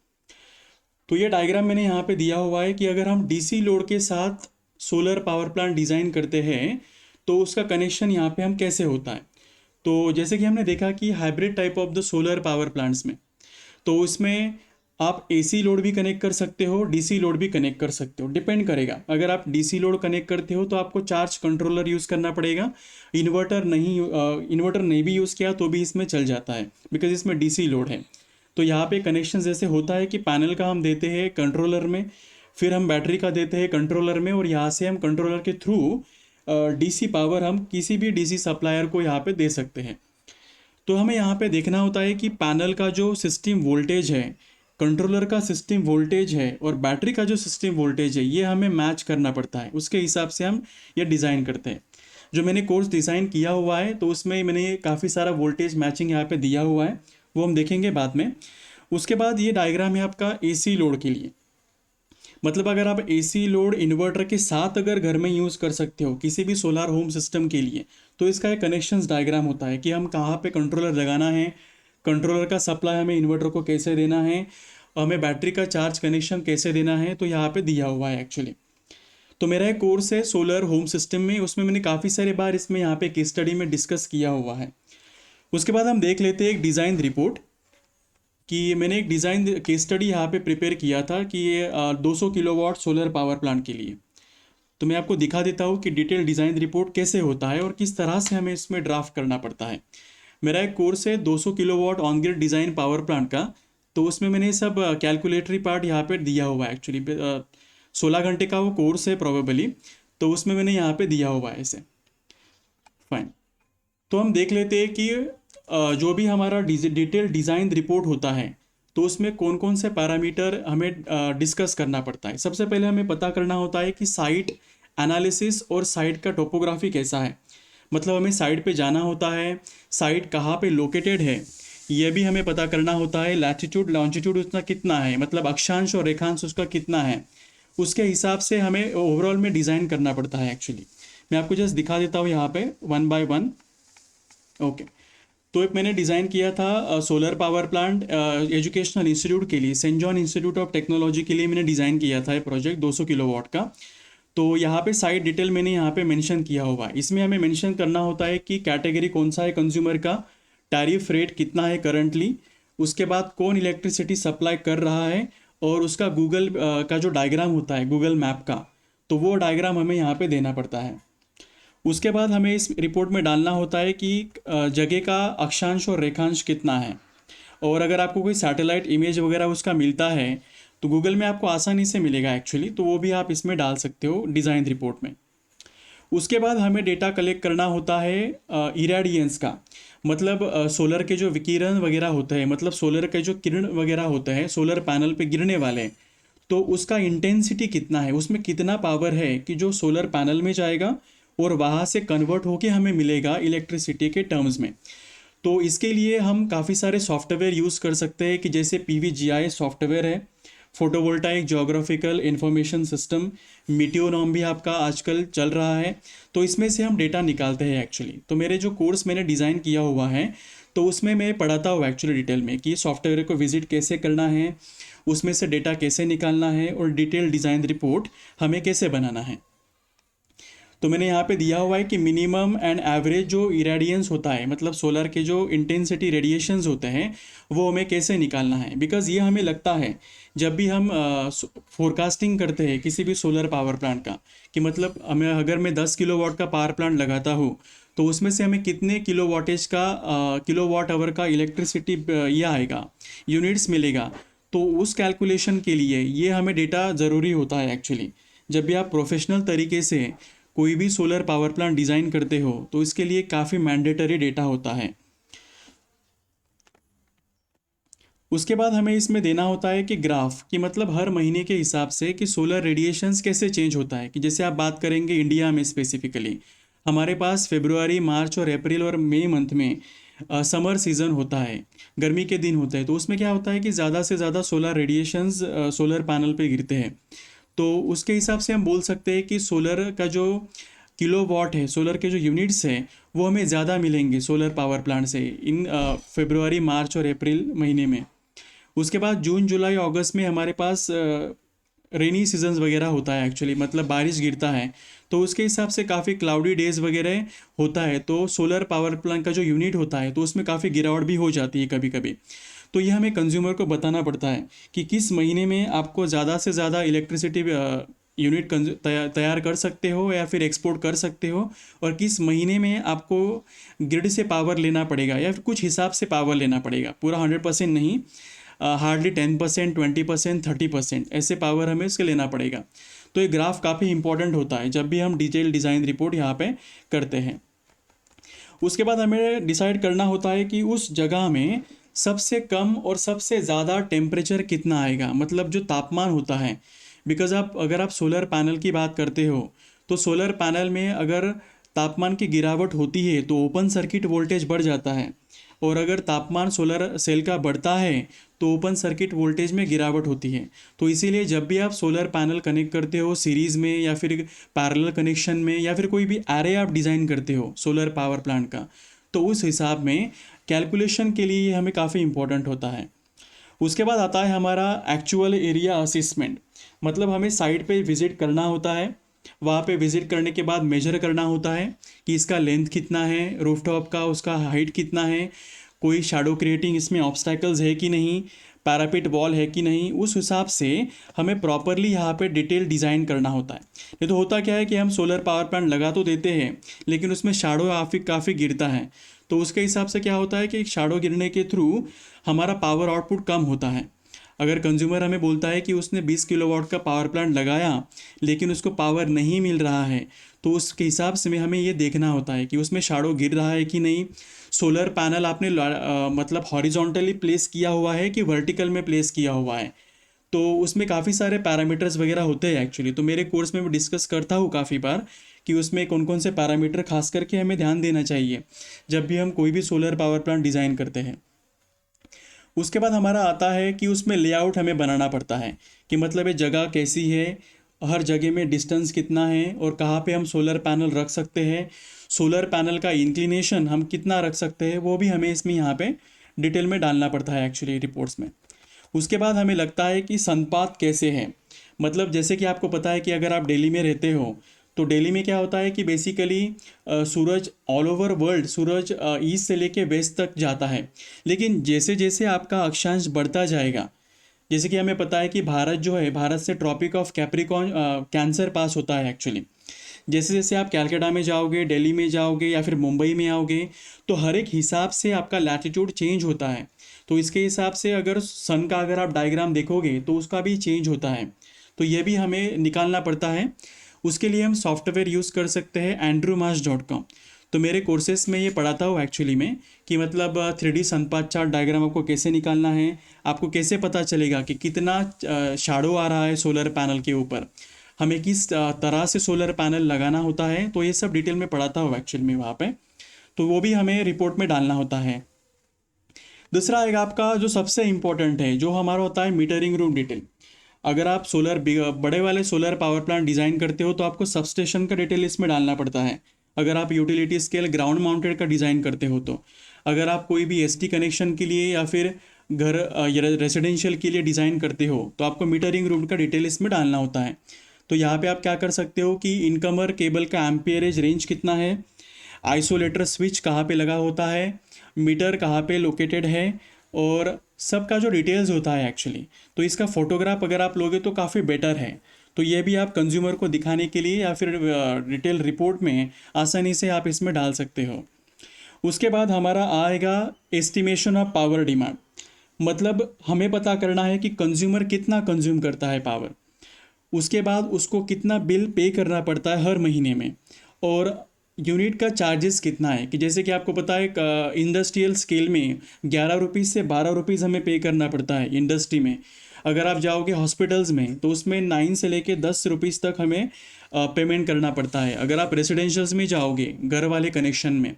तो ये डायग्राम मैंने यहाँ पे दिया हुआ है कि अगर हम डीसी लोड के साथ सोलर पावर प्लांट डिज़ाइन करते हैं तो उसका कनेक्शन यहाँ पे हम कैसे होता है। तो जैसे कि हमने देखा कि hybrid type of the solar power plants में, तो उसमें आप एसी लोड भी कनेक्ट कर सकते हो, डीसी लोड भी कनेक्ट कर सकते हो, डिपेंड करेगा। अगर आप डीसी लोड कनेक्ट करते हो तो आपको चार्ज कंट्रोलर यूज़ करना पड़ेगा। इन्वर्टर नहीं भी यूज़ किया तो भी इसमें चल जाता है, बिकॉज इसमें डीसी लोड है। तो यहाँ पे कनेक्शन जैसे होता है कि पैनल का हम देते हैं कंट्रोलर में, फिर हम बैटरी का देते हैं कंट्रोलर में, और यहाँ से हम कंट्रोलर के थ्रू डीसी पावर हम किसी भी डीसी सप्लायर को यहाँ पे दे सकते हैं। तो हमें यहाँ पे देखना होता है कि पैनल का जो सिस्टम वोल्टेज है, कंट्रोलर का सिस्टम वोल्टेज है, और बैटरी का जो सिस्टम वोल्टेज है, ये हमें मैच करना पड़ता है। उसके हिसाब से हम ये डिज़ाइन करते हैं। जो मैंने कोर्स डिज़ाइन किया हुआ है तो उसमें मैंने काफ़ी सारा वोल्टेज मैचिंग यहाँ पे दिया हुआ है, वो हम देखेंगे बाद में। उसके बाद ये डायग्राम है आपका एसी लोड के लिए। मतलब अगर आप एसी लोड इन्वर्टर के साथ अगर घर में यूज़ कर सकते हो किसी भी सोलर होम सिस्टम के लिए, तो इसका एक कनेक्शंस डायग्राम होता है कि हम कहाँ पे कंट्रोलर लगाना है, कंट्रोलर का सप्लाई हमें इन्वर्टर को कैसे देना है, हमें बैटरी का चार्ज कनेक्शन कैसे देना है, तो यहाँ पे दिया हुआ है एक्चुअली। तो मेरा एक कोर्स है सोलर होम सिस्टम में, उसमें मैंने काफ़ी सारे बार इसमें यहाँ पे केस स्टडी में डिस्कस किया हुआ है। उसके बाद हम देख लेते हैं एक डिज़ाइन रिपोर्ट, कि मैंने एक डिज़ाइन केस स्टडी यहाँ पे प्रिपेयर किया था कि ये 200 किलोवाट सोलर पावर प्लांट के लिए। तो मैं आपको दिखा देता हूँ कि डिटेल डिज़ाइन रिपोर्ट कैसे होता है और किस तरह से हमें इसमें ड्राफ्ट करना पड़ता है। मेरा एक कोर्स है 200 kilowatt on grid design power plant का, तो उसमें मैंने सब कैलकुलेटरी पार्ट यहाँ पे दिया हुआ है एक्चुअली। 16 घंटे का वो कोर्स है प्रोबेबली, तो उसमें मैंने यहाँ पे दिया हुआ है इसे। फाइन। तो हम देख लेते हैं कि जो भी हमारा डिटेल डिज़ाइन रिपोर्ट होता है तो उसमें कौन कौन से पैरामीटर हमें डिस्कस करना पड़ता है। सबसे पहले हमें पता करना होता है कि साइट एनालिसिस और साइट का टोपोग्राफी कैसा है। मतलब हमें साइट पे जाना होता है, साइट कहाँ पे लोकेटेड है ये भी हमें पता करना होता है। लैटिट्यूड लॉन्जिट्यूड उसका कितना है, मतलब अक्षांश और रेखांश उसका कितना है, उसके हिसाब से हमें ओवरऑल में डिज़ाइन करना पड़ता है एक्चुअली। मैं आपको जस्ट दिखा देता हूँ यहाँ पे 1 बाय 1। ओके। तो एक मैंने डिज़ाइन किया था solar power plant educational institute के लिए, Saint John Institute of Technology के लिए मैंने डिज़ाइन किया था ये प्रोजेक्ट 200 किलोवाट का। तो यहाँ पे साइट डिटेल मैंने यहाँ पे मेंशन किया हुआ है। इसमें हमें मेंशन करना होता है कि कैटेगरी कौन सा है कंज्यूमर का, टैरिफ रेट कितना है करंटली, उसके बाद कौन इलेक्ट्रिसिटी सप्लाई कर रहा है, और उसका गूगल का जो डायग्राम होता है गूगल मैप का, तो वो डायग्राम हमें यहाँ पे देना पड़ता है। उसके बाद हमें इस रिपोर्ट में डालना होता है कि जगह का अक्षांश और रेखांश कितना है, और अगर आपको कोई सैटेलाइट इमेज वगैरह उसका मिलता है तो गूगल में आपको आसानी से मिलेगा एक्चुअली, तो वो भी आप इसमें डाल सकते हो डिज़ाइन रिपोर्ट में। उसके बाद हमें डेटा कलेक्ट करना होता है इरेडियंस का, मतलब सोलर के जो विकिरण वगैरह होते हैं, मतलब सोलर के जो किरण वगैरह होते हैं सोलर पैनल पे गिरने वाले, तो उसका इंटेंसिटी कितना है, उसमें कितना पावर है कि जो सोलर पैनल में जाएगा और वहाँ से कन्वर्ट होके हमें मिलेगा इलेक्ट्रिसिटी के टर्म्स में। तो इसके लिए हम काफ़ी सारे सॉफ्टवेयर यूज़ कर सकते हैं कि जैसे PVGIS सॉफ्टवेयर है, फोटोवोल्टाइक जोग्राफिकल इंफॉर्मेशन सिस्टम, मीटियोनॉम भी आपका आजकल चल रहा है। तो इसमें से हम डेटा निकालते हैं एक्चुअली। तो मेरे जो कोर्स मैंने डिज़ाइन किया हुआ है तो उसमें मैं पढ़ाता हूँ एक्चुअली डिटेल में कि सॉफ्टवेयर को विजिट कैसे करना है, उसमें से डेटा कैसे निकालना है, और डिटेल डिज़ाइन रिपोर्ट हमें कैसे बनाना है। तो मैंने यहाँ पे दिया हुआ है कि मिनिमम एंड एवरेज जो इरेडियंस होता है, मतलब सोलर के जो इंटेंसिटी रेडिएशंस होते हैं वो हमें कैसे निकालना है। बिकॉज़ ये हमें लगता है जब भी हम फोरकास्टिंग करते हैं किसी भी सोलर पावर प्लांट का, कि मतलब हमें अगर मैं 10 किलोवाट का पावर प्लांट लगाता हूँ तो उसमें से हमें कितने किलोवाटेज का किलोवाट आवर का इलेक्ट्रिसिटी ये आएगा, यूनिट्स मिलेगा। तो उस कैलकुलेशन के लिए ये हमें डेटा ज़रूरी होता है एक्चुअली। जब भी आप प्रोफेशनल तरीके से कोई भी सोलर पावर प्लांट डिज़ाइन करते हो तो इसके लिए काफ़ी मैंडेटरी डेटा होता है। उसके बाद हमें इसमें देना होता है कि ग्राफ, कि मतलब हर महीने के हिसाब से कि सोलर रेडिएशंस कैसे चेंज होता है। कि जैसे आप बात करेंगे इंडिया में स्पेसिफिकली, हमारे पास फरवरी, मार्च और अप्रैल और मई मंथ में समर सीज़न होता है, गर्मी के दिन होते हैं। तो उसमें क्या होता है कि ज़्यादा से ज़्यादा सोलर रेडिएशंस सोलर पैनल पे गिरते हैं। तो उसके हिसाब से हम बोल सकते हैं कि सोलर का जो किलोवाट है, सोलर के जो यूनिट्स हैं वो हमें ज़्यादा मिलेंगे सोलर पावर प्लांट से इन फरवरी, मार्च और अप्रैल महीने में। उसके बाद जून, जुलाई, अगस्त में हमारे पास रेनी सीजन्स वगैरह होता है एक्चुअली, मतलब बारिश गिरता है तो उसके हिसाब से काफ़ी क्लाउडी डेज वगैरह होता है, तो सोलर पावर प्लांट का जो यूनिट होता है तो उसमें काफ़ी गिरावट भी हो जाती है कभी कभी। तो ये हमें कंज्यूमर को बताना पड़ता है कि किस महीने में आपको ज़्यादा से ज़्यादा इलेक्ट्रिसिटी यूनिट तैयार कर सकते हो या फिर एक्सपोर्ट कर सकते हो, और किस महीने में आपको ग्रिड से पावर लेना पड़ेगा या फिर कुछ हिसाब से पावर लेना पड़ेगा, पूरा 100% नहीं, हार्डली 10%, 20%, 30% ऐसे पावर हमें इसके लेना पड़ेगा। तो ये ग्राफ काफ़ी इंपॉर्टेंट होता है जब भी हम डिटेल डिज़ाइन रिपोर्ट यहाँ पे करते हैं। उसके बाद हमें डिसाइड करना होता है कि उस जगह में सबसे कम और सबसे ज़्यादा टेम्परेचर कितना आएगा, मतलब जो तापमान होता है। बिकॉज़ अगर आप सोलर पैनल की बात करते हो तो सोलर पैनल में अगर तापमान की गिरावट होती है तो ओपन सर्किट वोल्टेज बढ़ जाता है, और अगर तापमान सोलर सेल का बढ़ता है तो ओपन सर्किट वोल्टेज में गिरावट होती है। तो इसीलिए जब भी आप सोलर पैनल कनेक्ट करते हो सीरीज़ में या फिर पैरेलल कनेक्शन में या फिर कोई भी एरे आप डिज़ाइन करते हो सोलर पावर प्लांट का, तो उस हिसाब में कैलकुलेशन के लिए ये हमें काफ़ी इंपॉर्टेंट होता है। उसके बाद आता है हमारा एक्चुअल एरिया असेसमेंट, मतलब हमें साइट पे विज़िट करना होता है। वहाँ पे विज़िट करने के बाद मेजर करना होता है कि इसका लेंथ कितना है, रूफटॉप का उसका हाइट कितना है, कोई शैडो क्रिएटिंग इसमें ऑब्स्टैकल्स है कि नहीं, पैरापिट वॉल है कि नहीं। उस हिसाब से हमें प्रॉपरली यहाँ पे डिटेल डिज़ाइन करना होता है। नहीं तो होता क्या है कि हम सोलर पावर प्लांट लगा तो देते हैं लेकिन उसमें शैडो काफ़ी गिरता है, तो उसके हिसाब से क्या होता है कि शैडो गिरने के थ्रू हमारा पावर आउटपुट कम होता है। अगर कंज्यूमर हमें बोलता है कि उसने 20 किलोवाट का पावर प्लांट लगाया लेकिन उसको पावर नहीं मिल रहा है, तो उसके हिसाब से हमें ये देखना होता है कि उसमें शैडो गिर रहा है कि नहीं, सोलर पैनल आपने मतलब हॉरिजॉन्टली प्लेस किया हुआ है कि वर्टिकल में प्लेस किया हुआ है। तो उसमें काफ़ी सारे पैरामीटर्स वगैरह होते हैं एक्चुअली, तो मेरे कोर्स में मैं डिस्कस करता हूँ काफ़ी बार कि उसमें कौन कौन से पैरामीटर खास करके हमें ध्यान देना चाहिए जब भी हम कोई भी सोलर पावर प्लांट डिज़ाइन करते हैं। उसके बाद हमारा आता है कि उसमें लेआउट हमें बनाना पड़ता है कि मतलब ये जगह कैसी है, हर जगह में डिस्टेंस कितना है और कहाँ पे हम सोलर पैनल रख सकते हैं, सोलर पैनल का इंक्लिनेशन हम कितना रख सकते हैं, वो भी हमें इसमें यहाँ पे डिटेल में डालना पड़ता है एक्चुअली रिपोर्ट्स में। उसके बाद हमें लगता है कि संपात कैसे है, मतलब जैसे कि आपको पता है कि अगर आप दिल्ली में रहते हो तो दिल्ली में क्या होता है कि बेसिकली सूरज ऑल ओवर वर्ल्ड सूरज ईस्ट से लेके वेस्ट तक जाता है, लेकिन जैसे जैसे आपका अक्षांश बढ़ता जाएगा, जैसे कि हमें पता है कि भारत जो है, भारत से ट्रॉपिक ऑफ कैप्रिकॉन कैंसर पास होता है एक्चुअली। जैसे जैसे आप कैलकाटा में जाओगे, दिल्ली में जाओगे या फिर मुंबई में आओगे, तो हर एक हिसाब से आपका लैटिट्यूड चेंज होता है। तो इसके हिसाब से अगर सन का अगर आप डायग्राम देखोगे तो उसका भी चेंज होता है, तो ये भी हमें निकालना पड़ता है। उसके लिए हम सॉफ्टवेयर यूज़ कर सकते हैं andrewmarsh.com। तो मेरे कोर्सेस में ये पढ़ाता हूँ एक्चुअली में कि मतलब 3D संपात चार्ट डायग्राम आपको कैसे निकालना है, आपको कैसे पता चलेगा कि कितना शैडो आ रहा है सोलर पैनल के ऊपर, हमें किस तरह से सोलर पैनल लगाना होता है, तो ये सब डिटेल में पढ़ाता हूँ एक्चुअली में वहाँ पे। तो वो भी हमें रिपोर्ट में डालना होता है। दूसरा एक आपका जो सबसे इम्पोर्टेंट है जो हमारा होता है मीटरिंग रूम डिटेल। अगर आप बड़े वाले सोलर पावर प्लांट डिज़ाइन करते हो तो आपको सबस्टेशन का डिटेल इसमें डालना पड़ता है। अगर आप यूटिलिटी स्केल ग्राउंड माउंटेड का डिज़ाइन करते हो तो, अगर आप कोई भी एसटी कनेक्शन के लिए या फिर घर रेसिडेंशियल के लिए डिज़ाइन करते हो तो आपको मीटरिंग रूम का डिटेल इसमें डालना होता है। तो यहाँ पे आप क्या कर सकते हो कि इनकमर केबल का एम्पियरेज रेंज कितना है, आइसोलेटर स्विच कहाँ पे लगा होता है, मीटर कहाँ पे लोकेटेड है, और सबका जो डिटेल्स होता है एक्चुअली, तो इसका फोटोग्राफ अगर आप लोगे तो काफ़ी बेटर है। तो ये भी आप कंज्यूमर को दिखाने के लिए या फिर डिटेल रिपोर्ट में आसानी से आप इसमें डाल सकते हो। उसके बाद हमारा आएगा एस्टिमेशन ऑफ पावर डिमांड, मतलब हमें पता करना है कि कंज्यूमर कितना कंज्यूम करता है पावर, उसके बाद उसको कितना बिल पे करना पड़ता है हर महीने में, और यूनिट का चार्जेस कितना है। कि जैसे कि आपको पता है इंडस्ट्रियल स्केल में 11 रुपीज़ से 12 रुपीज़ हमें पे करना पड़ता है इंडस्ट्री में। अगर आप जाओगे हॉस्पिटल्स में तो उसमें 9 से लेके 10 रुपीज़ तक हमें पेमेंट करना पड़ता है। अगर आप रेसिडेंशियल्स में जाओगे घर वाले कनेक्शन में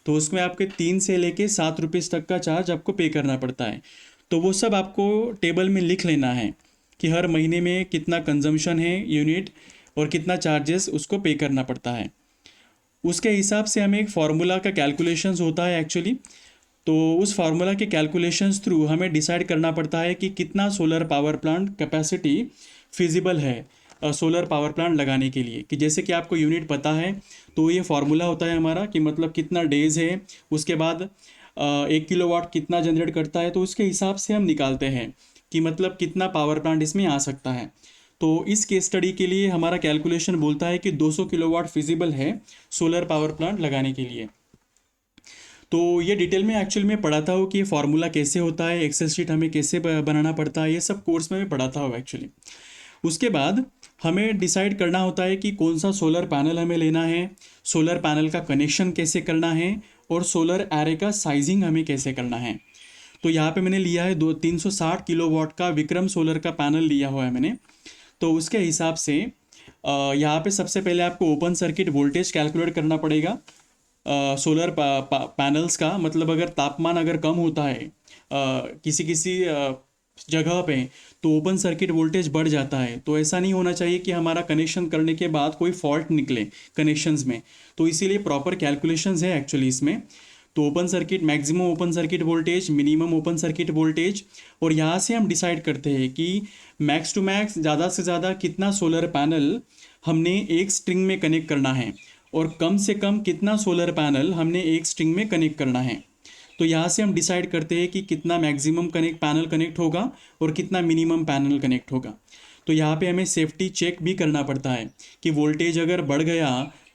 तो उसमें आपके 3 से लेके 7 रुपीज़ तक का चार्ज आपको पे करना पड़ता है। तो वो सब आपको टेबल में लिख लेना है कि हर महीने में कितना कंजम्पशन है यूनिट और कितना चार्जेस उसको पे करना पड़ता है। उसके हिसाब से हमें एक फार्मूला का कैलकुलेशंस होता है एक्चुअली, तो उस फार्मूला के कैलकुलेशंस थ्रू हमें डिसाइड करना पड़ता है कि कितना solar power plant capacity feasible है सोलर पावर प्लांट लगाने के लिए, कि जैसे कि आपको यूनिट पता है तो ये फार्मूला होता है हमारा कि मतलब कितना डेज है, उसके बाद 1 किलोवाट कितना जनरेट करता है, तो उसके हिसाब से हम निकालते हैं कि मतलब कितना पावर प्लांट इसमें आ सकता है। तो इस केस स्टडी के लिए हमारा कैलकुलेशन बोलता है कि 200 किलोवाट फिजिबल है सोलर पावर प्लांट लगाने के लिए। तो ये डिटेल में एक्चुअली मैं पढ़ाता हूँ कि ये फार्मूला कैसे होता है, एक्सेल शीट हमें कैसे बनाना पड़ता है, ये सब कोर्स में मैं पढ़ाता हूँ एक्चुअली। उसके बाद हमें डिसाइड करना होता है कि कौन सा सोलर पैनल हमें लेना है, सोलर पैनल का कनेक्शन कैसे करना है, और सोलर एरे का साइजिंग हमें कैसे करना है। तो यहाँ पे मैंने लिया है 360 किलोवाट का विक्रम सोलर का पैनल लिया हुआ है मैंने। तो उसके हिसाब से यहाँ पे सबसे पहले आपको ओपन सर्किट वोल्टेज कैलकुलेट करना पड़ेगा सोलर पैनल्स का। मतलब अगर तापमान अगर कम होता है किसी किसी जगह पे, तो ओपन सर्किट वोल्टेज बढ़ जाता है। तो ऐसा नहीं होना चाहिए कि हमारा कनेक्शन करने के बाद कोई फॉल्ट निकले कनेक्शंस में। तो इसीलिए प्रॉपर कैलकुलेशंस है एक्चुअली इसमें। तो open circuit maximum open circuit voltage, minimum open circuit voltage, और यहाँ से हम डिसाइड करते हैं कि मैक्स टू मैक्स ज़्यादा से ज़्यादा कितना सोलर पैनल हमने एक स्ट्रिंग में कनेक्ट करना है, और कम से कम कितना सोलर पैनल हमने एक स्ट्रिंग में कनेक्ट करना है। तो यहाँ से हम डिसाइड करते हैं कि कितना मैक्सिमम पैनल कनेक्ट होगा और कितना मिनिमम पैनल कनेक्ट होगा। तो यहाँ पे हमें सेफ्टी चेक भी करना पड़ता है कि वोल्टेज अगर बढ़ गया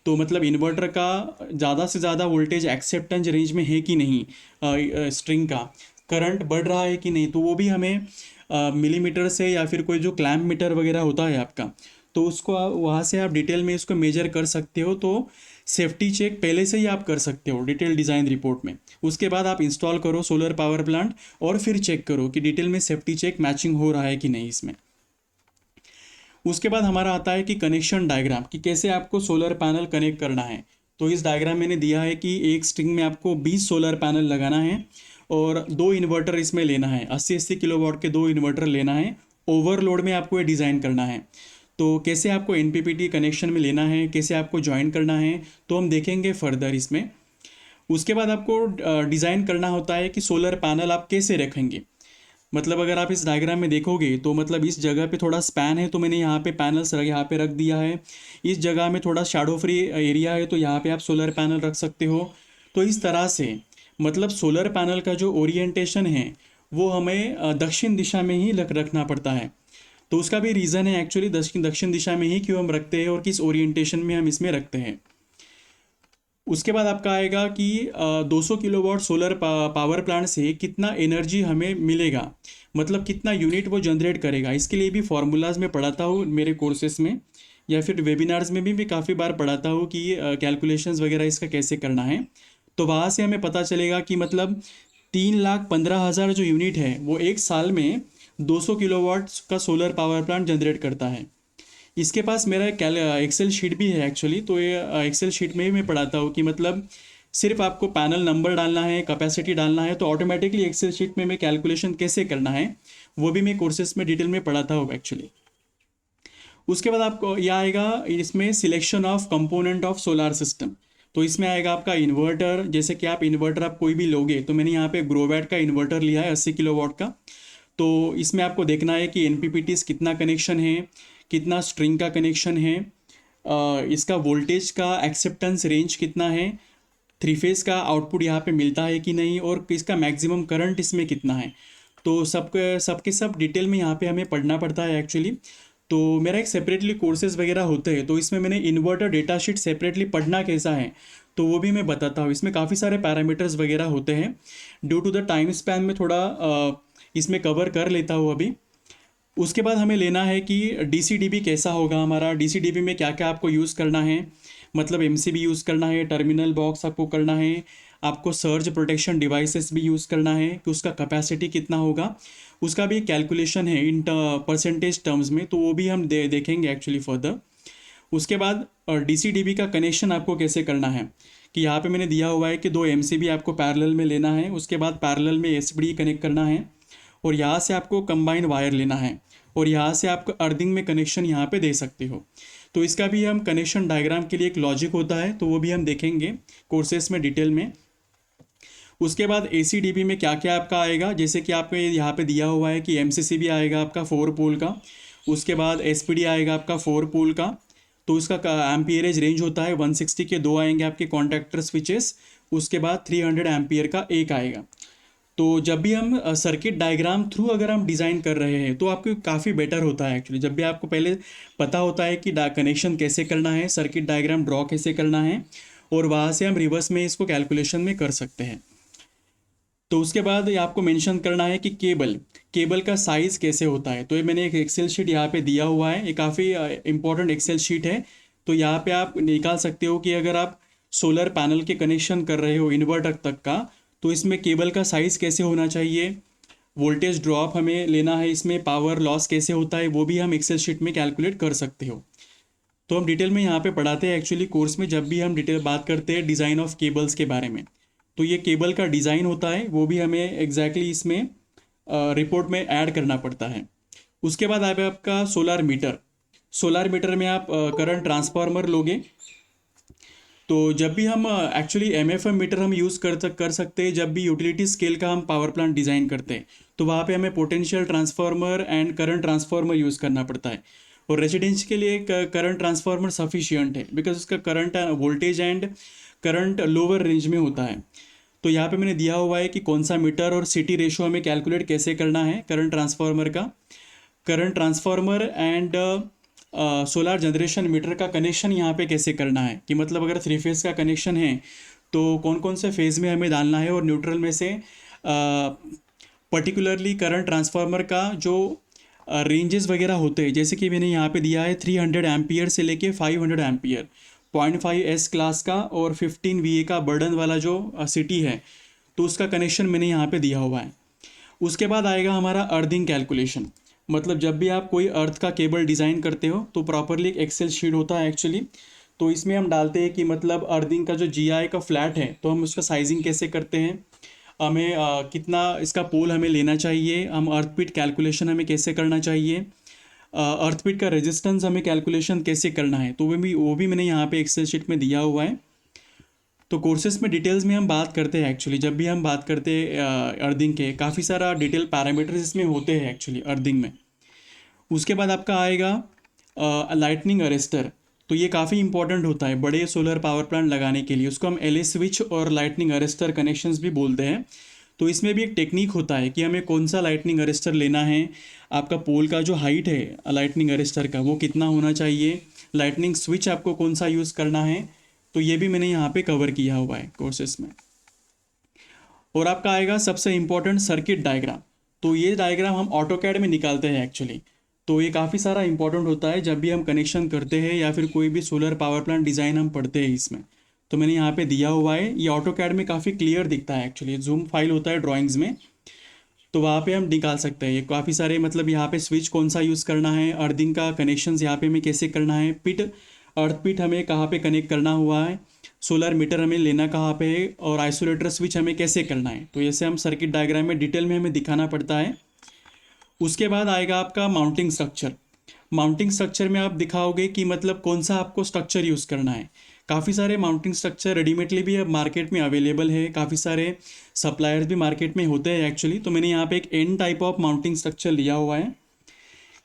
तो मतलब इन्वर्टर का ज़्यादा से ज़्यादा वोल्टेज एक्सेप्टेंस रेंज में है कि नहीं, स्ट्रिंग का करंट बढ़ रहा है कि नहीं, तो वो भी हमें मिलीमीटर से या फिर कोई जो क्लैम्प मीटर वगैरह होता है आपका, तो उसको वहाँ से आप डिटेल में इसको मेजर कर सकते हो। तो सेफ्टी चेक पहले से ही आप कर सकते हो डिटेल डिज़ाइन रिपोर्ट में। उसके बाद आप इंस्टॉल करो सोलर पावर प्लांट और फिर चेक करो कि डिटेल में सेफ्टी चेक मैचिंग हो रहा है कि नहीं इसमें। उसके बाद हमारा आता है कि कनेक्शन डायग्राम, कि कैसे आपको सोलर पैनल कनेक्ट करना है। तो इस डायग्राम मैंने दिया है कि एक स्ट्रिंग में आपको 20 सोलर पैनल लगाना है और 2 इन्वर्टर इसमें लेना है, 80-80 किलोवाट के 2 इन्वर्टर लेना है। ओवरलोड में आपको ये डिज़ाइन करना है। तो कैसे आपको एनपीपीटी कनेक्शन में लेना है, कैसे आपको ज्वाइन करना है, तो हम देखेंगे फर्दर इसमें। उसके बाद आपको डिज़ाइन करना होता है कि सोलर पैनल आप कैसे रखेंगे। मतलब अगर आप इस डायग्राम में देखोगे तो मतलब इस जगह पे थोड़ा स्पैन है, तो मैंने यहाँ पे पैनल्स यहाँ पे रख दिया है। इस जगह में थोड़ा शैडो फ्री एरिया है, तो यहाँ पे आप सोलर पैनल रख सकते हो। तो इस तरह से मतलब सोलर पैनल का जो ओरिएंटेशन है वो हमें दक्षिण दिशा में ही रखना पड़ता है। तो उसका भी रीज़न है एक्चुअली दक्षिण दिशा में ही क्यों हम रखते हैं और किस ओरिएंटेशन में हम इसमें रखते हैं। उसके बाद आपका आएगा कि 200 किलोवाट सोलर पावर प्लांट से कितना एनर्जी हमें मिलेगा, मतलब कितना यूनिट वो जनरेट करेगा। इसके लिए भी फार्मूलाज में पढ़ाता हूँ मेरे कोर्सेज में, या फिर वेबिनार्स में भी काफ़ी बार पढ़ाता हूँ कि कैलकुलेशंस वगैरह इसका कैसे करना है। तो वहाँ से हमें पता चलेगा कि मतलब 3,15,000 जो यूनिट है वो एक साल में 200 किलोवाट का सोलर पावर प्लांट जनरेट करता है। इसके पास मेरा एक एक्सेल शीट भी है एक्चुअली। तो ये एक्सेल शीट में ही मैं पढ़ाता हूँ कि मतलब सिर्फ आपको पैनल नंबर डालना है, कैपेसिटी डालना है, तो ऑटोमेटिकली एक्सेल शीट में मैं कैलकुलेशन कैसे करना है वो भी मैं कोर्सेज में डिटेल में पढ़ाता हूँ एक्चुअली। उसके बाद आपको यह आएगा इसमें selection of component of solar system. तो इसमें आएगा आपका इन्वर्टर। जैसे कि आप इन्वर्टर आप कोई भी लोगे, तो मैंने यहाँ पे ग्रोवैट का इन्वर्टर लिया है 80 किलोवाट का। तो इसमें आपको देखना है कि एनपीपीटीज कितना कनेक्शन है, कितना स्ट्रिंग का कनेक्शन है, इसका वोल्टेज का एक्सेप्टेंस रेंज कितना है, 3 फेज़ का आउटपुट यहाँ पे मिलता है कि नहीं, और इसका मैक्सिमम करंट इसमें कितना है। तो सबके सब डिटेल में यहाँ पे हमें पढ़ना पड़ता है एक्चुअली। तो मेरा एक सेपरेटली कोर्सेज वगैरह होते हैं, तो इसमें मैंने इन्वर्टर डेटा शीट सेपरेटली पढ़ना कैसा है तो वो भी मैं बताता हूँ। इसमें काफ़ी सारे पैरामीटर्स वगैरह होते हैं। Due to the time span में थोड़ा इसमें कवर कर लेता हूँ अभी। उसके बाद हमें लेना है कि डीसीडीबी कैसा होगा हमारा, डीसीडीबी में क्या क्या आपको यूज़ करना है। मतलब एमसीबी यूज़ करना है, टर्मिनल बॉक्स आपको करना है, आपको सर्ज प्रोटेक्शन डिवाइसेस भी यूज़ करना है कि उसका कैपेसिटी कितना होगा। उसका भी कैलकुलेशन है इन परसेंटेज टर्म्स में, तो वो भी हम देखेंगे एक्चुअली फर्दर। उसके बाद डीसीडीबी का कनेक्शन आपको कैसे करना है, कि यहाँ पे मैंने दिया हुआ है कि 2 एमसीबी आपको पैरेलल में लेना है, उसके बाद पैरेलल में एसपीडी कनेक्ट करना है, और यहाँ से आपको कंबाइन वायर लेना है, और यहाँ से आप अर्थिंग में कनेक्शन यहाँ पे दे सकते हो। तो इसका भी हम कनेक्शन डायग्राम के लिए एक लॉजिक होता है, तो वो भी हम देखेंगे कोर्सेस में डिटेल में। उसके बाद ACDB में क्या क्या आपका आएगा, जैसे कि आपको यहाँ पे दिया हुआ है कि MCCB आएगा आपका 4 पोल का, उसके बाद एसपीडी आएगा आपका 4 पोल का, तो इसका एम्पियरेज रेंज होता है 160 के 2 आएंगे आपके कॉन्टैक्टर स्विचेस। उसके बाद 300 एम्पियर का एक आएगा। तो जब भी हम सर्किट डायग्राम थ्रू अगर हम डिज़ाइन कर रहे हैं तो आपको काफ़ी बेटर होता है एक्चुअली, जब भी आपको पहले पता होता है कि कनेक्शन कैसे करना है, सर्किट डायग्राम ड्रॉ कैसे करना है, और वहाँ से हम रिवर्स में इसको कैलकुलेशन में कर सकते हैं। तो उसके बाद ये आपको मेंशन करना है कि केबल का साइज़ कैसे होता है। तो ये मैंने एक एक्सेल शीट यहाँ पे दिया हुआ है, ये काफ़ी इंपॉर्टेंट एक्सेल शीट है। तो यहाँ पे आप निकाल सकते हो कि अगर आप सोलर पैनल के कनेक्शन कर रहे हो इन्वर्टर तक का, तो इसमें केबल का साइज़ कैसे होना चाहिए, वोल्टेज ड्रॉप हमें लेना है, इसमें पावर लॉस कैसे होता है, वो भी हम एक्सेल शीट में कैलकुलेट कर सकते हो। तो हम डिटेल में यहाँ पे पढ़ाते हैं एक्चुअली कोर्स में, जब भी हम डिटेल बात करते हैं डिज़ाइन ऑफ केबल्स के बारे में। तो ये केबल का डिज़ाइन होता है, वो भी हमें एग्जैक्टली इसमें रिपोर्ट में ऐड करना पड़ता है। उसके बाद आए आपका सोलार मीटर में आप करंट ट्रांसफार्मर लोगे। तो जब भी हम एक्चुअली एमएफएम मीटर हम यूज़ कर सकते हैं जब भी यूटिलिटी स्केल का हम पावर प्लांट डिज़ाइन करते हैं, तो वहाँ पे हमें potential transformer and current transformer use करना पड़ता है। और रेजिडेंस के लिए करंट ट्रांसफार्मर सफिशियंट है, बिकॉज उसका current voltage and current lower range में होता है। तो यहाँ पे मैंने दिया हुआ है कि कौन सा मीटर और सिटी रेशो हमें कैलकुलेट कैसे करना है current transformer and solar generation meter का कनेक्शन यहाँ पे कैसे करना है, कि मतलब अगर 3 फेज़ का कनेक्शन है तो कौन कौन से फेज़ में हमें डालना है, और न्यूट्रल में से पर्टिकुलरली करंट ट्रांसफार्मर का जो रेंजेस वगैरह होते हैं, जैसे कि मैंने यहाँ पे दिया है 300 एम्पियर से लेके 500 एम्पियर, 0.5 एस क्लास का और 15 वी ए का बर्डन वाला जो सिटी है, तो उसका कनेक्शन मैंने यहाँ पे दिया हुआ है। उसके बाद आएगा हमारा अर्थिंग कैलकुलेशन। मतलब जब भी आप कोई अर्थ का केबल डिज़ाइन करते हो तो प्रॉपरली एक एक्सेल शीट होता है एक्चुअली, तो इसमें हम डालते हैं कि मतलब अर्थिंग का जो जीआई का फ्लैट है, तो हम उसका साइजिंग कैसे करते हैं, हमें कितना इसका पोल हमें लेना चाहिए, हम अर्थपीट कैलकुलेशन हमें कैसे करना चाहिए, अर्थपीट का रेजिस्टेंस हमें कैलकुलेशन कैसे करना है, तो वो भी मैंने यहाँ पे एक्सेल शीट में दिया हुआ है। तो कोर्सेज में डिटेल्स में हम बात करते हैं एक्चुअली, जब भी हम बात करते हैं अर्थिंग के काफ़ी सारा डिटेल पैरामीटर्स इसमें होते हैं एक्चुअली अर्थिंग में। उसके बाद आपका आएगा लाइटनिंग अरेस्टर। तो ये काफ़ी इंपॉर्टेंट होता है बड़े सोलर पावर प्लांट लगाने के लिए, उसको हम एलए स्विच और लाइटनिंग अरेस्टर कनेक्शंस भी बोलते हैं। तो इसमें भी एक टेक्निक होता है कि हमें कौन सा लाइटनिंग अरेस्टर लेना है, आपका पोल का जो हाइट है लाइटनिंग अरेस्टर का वो कितना होना चाहिए, लाइटनिंग स्विच आपको कौन सा यूज़ करना है, तो ये भी मैंने यहाँ पे कवर किया हुआ है कोर्सेस में। और आपका आएगा सबसे इम्पोर्टेंट सर्किट डायग्राम। तो ये डायग्राम हम ऑटोकैड में निकालते हैं एक्चुअली, तो ये काफ़ी सारा इंपॉर्टेंट होता है जब भी हम कनेक्शन करते हैं या फिर कोई भी सोलर पावर प्लांट डिज़ाइन हम पढ़ते हैं इसमें। तो मैंने यहाँ पे दिया हुआ है, ये ऑटोकैड में काफ़ी क्लियर दिखता है एक्चुअली, जूम फाइल होता है ड्राइंग्स में, तो वहाँ पे हम निकाल सकते हैं। ये काफ़ी सारे मतलब यहाँ पे स्विच कौन सा यूज़ करना है, अर्थिंग का कनेक्शंस यहाँ पे हमें कैसे करना है, अर्थ पिट हमें कहाँ पे कनेक्ट करना हुआ है, सोलर मीटर हमें लेना कहाँ पे है, और आइसोलेटर स्विच हमें कैसे करना है। तो ऐसे हम सर्किट डायग्राम में डिटेल में हमें दिखाना पड़ता है। उसके बाद आएगा आपका माउंटिंग स्ट्रक्चर। माउंटिंग स्ट्रक्चर में आप दिखाओगे कि मतलब कौन सा आपको स्ट्रक्चर यूज़ करना है। काफ़ी सारे माउंटिंग स्ट्रक्चर रेडीमेडली भी अब मार्केट में अवेलेबल है, काफ़ी सारे सप्लायर्स भी मार्केट में होते हैं एक्चुअली। तो मैंने यहाँ पे एक N type of mounting structure लिया हुआ है।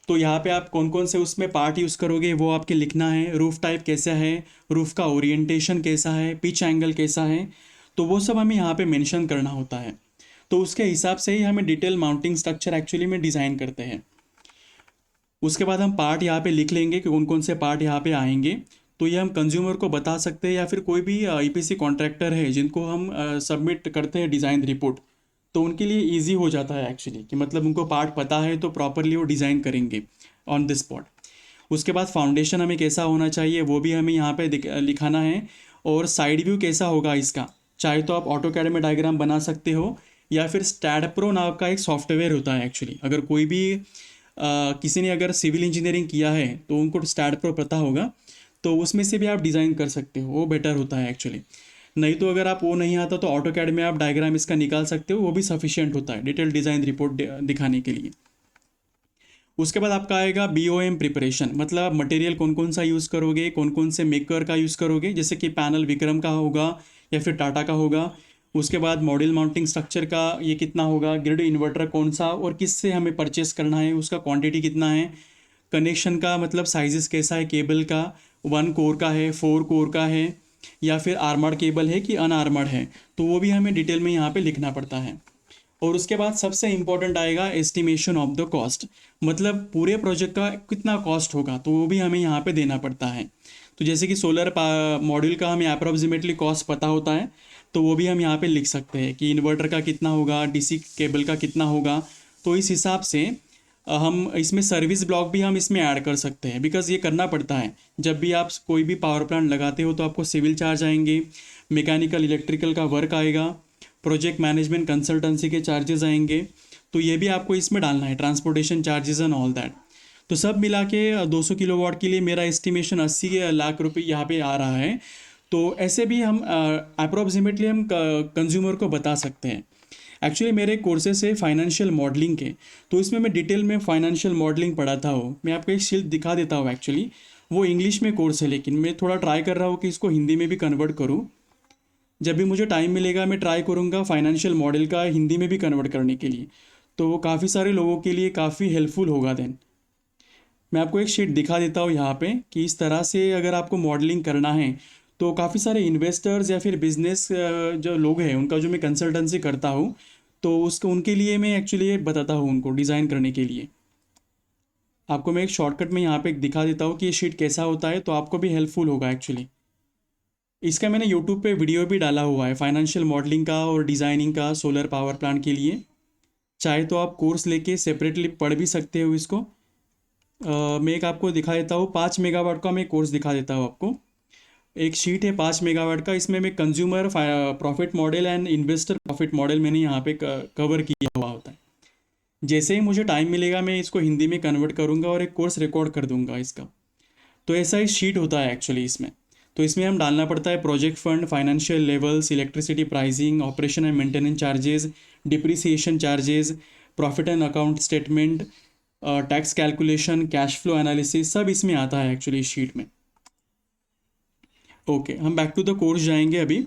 तो यहाँ पे आप कौन कौन से उसमें पार्ट यूज़ करोगे वो आपके लिखना है, रूफ टाइप कैसा है, रूफ का ओरिएंटेशन कैसा है, पिच एंगल कैसा है, तो वो सब हमें यहाँ पे मेंशन करना होता है। तो उसके हिसाब से ही हमें डिटेल माउंटिंग स्ट्रक्चर एक्चुअली में डिज़ाइन करते हैं। उसके बाद हम पार्ट यहाँ पे लिख लेंगे कि कौन कौन से पार्ट यहाँ पे आएंगे। तो ये हम कंज्यूमर को बता सकते हैं या फिर कोई भी ईपीसी कॉन्ट्रैक्टर है जिनको हम सबमिट करते हैं डिज़ाइन रिपोर्ट, तो उनके लिए इजी हो जाता है एक्चुअली, कि मतलब उनको पार्ट पता है तो प्रॉपरली वो डिज़ाइन करेंगे ऑन द स्पॉट। उसके बाद फाउंडेशन हमें कैसा होना चाहिए वो भी हमें यहाँ पे लिखाना है, और साइड व्यू कैसा होगा इसका। चाहे तो आप ऑटोकैड में डायग्राम बना सकते हो, या फिर स्टैडप्रो नाम का एक सॉफ्टवेयर होता है एक्चुअली। अगर कोई भी किसी ने अगर सिविल इंजीनियरिंग किया है तो उनको स्टैडप्रो पता होगा, तो उसमें से भी आप डिज़ाइन कर सकते हो, वो बेटर होता है एक्चुअली। नहीं तो अगर आप वो नहीं आता तो ऑटोकैड में आप डायग्राम इसका निकाल सकते हो, वो भी सफिशिएंट होता है डिटेल डिज़ाइन रिपोर्ट दिखाने के लिए। उसके बाद आपका आएगा BOM प्रिपरेशन, मतलब मटेरियल कौन कौन सा यूज़ करोगे, कौन कौन से मेकर का यूज़ करोगे, जैसे कि पैनल विक्रम का होगा या फिर टाटा का होगा। उसके बाद मॉड्यूल माउंटिंग स्ट्रक्चर का ये कितना होगा, ग्रिड इन्वर्टर कौन सा और किससे हमें परचेस करना है, उसका क्वांटिटी कितना है, कनेक्शन का मतलब साइजेस कैसा है केबल का, 1 कोर का है, 4 कोर का है, या फिर आर्मर्ड केबल है कि अनआर्मर्ड है, तो वो भी हमें डिटेल में यहाँ पे लिखना पड़ता है। और उसके बाद सबसे इम्पोर्टेंट आएगा एस्टिमेशन ऑफ द कॉस्ट, मतलब पूरे प्रोजेक्ट का कितना कॉस्ट होगा, तो वो भी हमें यहाँ पे देना पड़ता है। तो जैसे कि सोलर मॉड्यूल का हमें अप्रॉक्सीमेटली कॉस्ट पता होता है, तो वो भी हम यहाँ पे लिख सकते हैं कि इन्वर्टर का कितना होगा, डीसी केबल का कितना होगा। तो इस हिसाब से हम इसमें सर्विस ब्लॉक भी हम इसमें ऐड कर सकते हैं, बिकॉज़ ये करना पड़ता है। जब भी आप कोई भी पावर प्लांट लगाते हो तो आपको सिविल चार्ज आएंगे, मैकेनिकल इलेक्ट्रिकल का वर्क आएगा, प्रोजेक्ट मैनेजमेंट कंसल्टेंसी के चार्जेस आएंगे, तो ये भी आपको इसमें डालना है, transportation charges and all that. तो सब मिला के 200 किलोवाट के लिए मेरा एस्टिमेशन 80 लाख रुपए यहाँ पे आ रहा है। तो ऐसे भी हम अप्रोक्सीमेटली हम कंज्यूमर को बता सकते हैं। एक्चुअली मेरे कोर्सेस है फाइनेंशियल मॉडलिंग के, तो इसमें मैं डिटेल में फाइनेंशियल मॉडलिंग पढ़ाता हूँ। मैं आपको एक शीट दिखा देता हूँ। एक्चुअली वो इंग्लिश में कोर्स है, लेकिन मैं थोड़ा ट्राई कर रहा हूँ कि इसको हिंदी में भी कन्वर्ट करूँ। जब भी मुझे टाइम मिलेगा मैं ट्राई करूँगा फाइनेंशियल मॉडल का हिंदी में भी कन्वर्ट करने के लिए, तो वो काफ़ी सारे लोगों के लिए काफ़ी हेल्पफुल होगा देन। मैं आपको एक शीट दिखा देता हूँ यहाँ पे कि इस तरह से अगर आपको मॉडलिंग करना है तो काफ़ी सारे इन्वेस्टर्स या फिर बिजनेस जो लोग हैं उनका जो मैं कंसल्टेंसी करता हूँ, तो उसको उनके लिए मैं एक्चुअली बताता हूँ उनको डिज़ाइन करने के लिए। आपको मैं एक शॉर्टकट में यहाँ पे दिखा देता हूँ कि ये शीट कैसा होता है, तो आपको भी हेल्पफुल होगा एक्चुअली। इसका मैंने यूट्यूब पे वीडियो भी डाला हुआ है फाइनेंशियल मॉडलिंग का और डिज़ाइनिंग का सोलर पावर प्लांट के लिए। चाहे तो आप कोर्स लेके सेपरेटली पढ़ भी सकते हो इसको। मैं एक आपको दिखा देता हूँ, 5 मेगावाट का मैं कोर्स दिखा देता हूँ आपको। एक शीट है 5 मेगावाट का, इसमें मैं consumer profit model and investor profit model मैंने यहाँ पे कवर किया हुआ होता है। जैसे ही मुझे टाइम मिलेगा मैं इसको हिंदी में कन्वर्ट करूँगा और एक कोर्स रिकॉर्ड कर दूंगा इसका। तो ऐसा ही शीट होता है एक्चुअली इसमें। तो इसमें हम डालना पड़ता है project fund, financial levels, electricity pricing, operation and maintenance charges, depreciation charges, profit and account statement, tax calculation, cash flow analysis, सब इसमें आता है एक्चुअली इस शीट में। ओके, हम बैक टू द कोर्स जाएंगे अभी।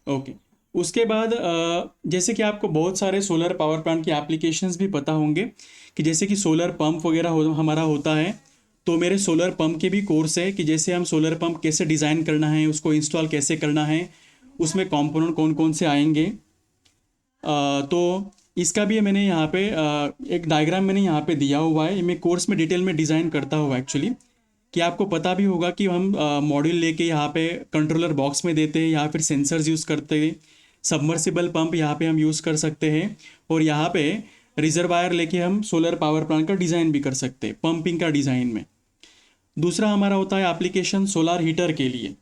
ओके, उसके बाद जैसे कि आपको बहुत सारे सोलर पावर प्लांट की एप्लीकेशंस भी पता होंगे कि जैसे कि सोलर पंप वगैरह हमारा होता है। तो मेरे सोलर पंप के भी कोर्स है कि जैसे हम सोलर पंप कैसे डिज़ाइन करना है, उसको इंस्टॉल कैसे करना है, उसमें कंपोनेंट कौन कौन से आएंगे। तो इसका भी मैंने यहाँ पे एक डायग्राम मैंने यहाँ पे दिया हुआ है। मैं कोर्स में डिटेल में डिज़ाइन करता हूँ एक्चुअली, कि आपको पता भी होगा कि हम मॉड्यूल लेके यहाँ पे कंट्रोलर बॉक्स में देते हैं, यहाँ फिर सेंसर्स यूज़ करते हैं, सबमर्सिबल पंप यहाँ पे हम यूज़ कर सकते हैं, और यहाँ पे रिजर्वायर लेके हम सोलर पावर प्लांट का डिज़ाइन भी कर सकते हैं पंपिंग का डिज़ाइन में। दूसरा हमारा होता है एप्लीकेशन सोलर हीटर के लिए।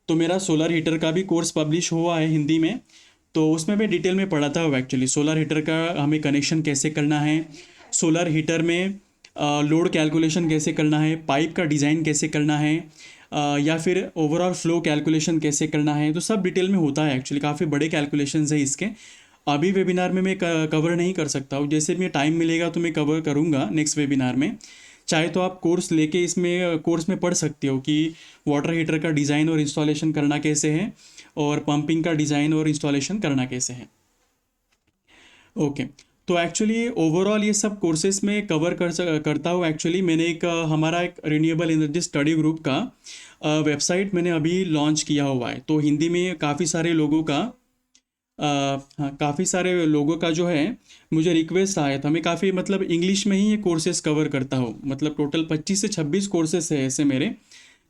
तो मेरा सोलर हीटर का भी कोर्स पब्लिश हुआ है हिंदी में, तो उसमें मैं डिटेल में पढ़ाता हूँ एक्चुअली सोलर हीटर का हमें कनेक्शन कैसे करना है, सोलर हीटर में लोड कैलकुलेशन कैसे करना है, पाइप का डिज़ाइन कैसे करना है, या फिर ओवरऑल फ्लो कैलकुलेशन कैसे करना है। तो सब डिटेल में होता है एक्चुअली, काफ़ी बड़े कैलकुलेशंस है इसके। अभी वेबिनार में मैं कवर नहीं कर सकता हूँ, जैसे मैं टाइम मिलेगा तो मैं कवर करूँगा नेक्स्ट वेबिनार में। चाहे तो आप कोर्स लेके इसमें कोर्स में पढ़ सकते हो कि वाटर हीटर का डिज़ाइन और इंस्टॉलेशन करना कैसे है, और पंपिंग का डिज़ाइन और इंस्टॉलेशन करना कैसे है। ओके, तो एक्चुअली ओवरऑल ये सब कोर्सेज में कवर करता हूँ। एक्चुअली मैंने एक हमारा एक रिन्यूएबल एनर्जी स्टडी ग्रुप का वेबसाइट मैंने अभी लॉन्च किया हुआ है। तो हिंदी में काफ़ी सारे लोगों का हाँ, काफ़ी सारे लोगों का जो है मुझे रिक्वेस्ट आया था। मैं काफ़ी मतलब इंग्लिश में ही ये कोर्सेज कवर करता हूँ, मतलब टोटल 25 से 26 कोर्सेज है ऐसे मेरे,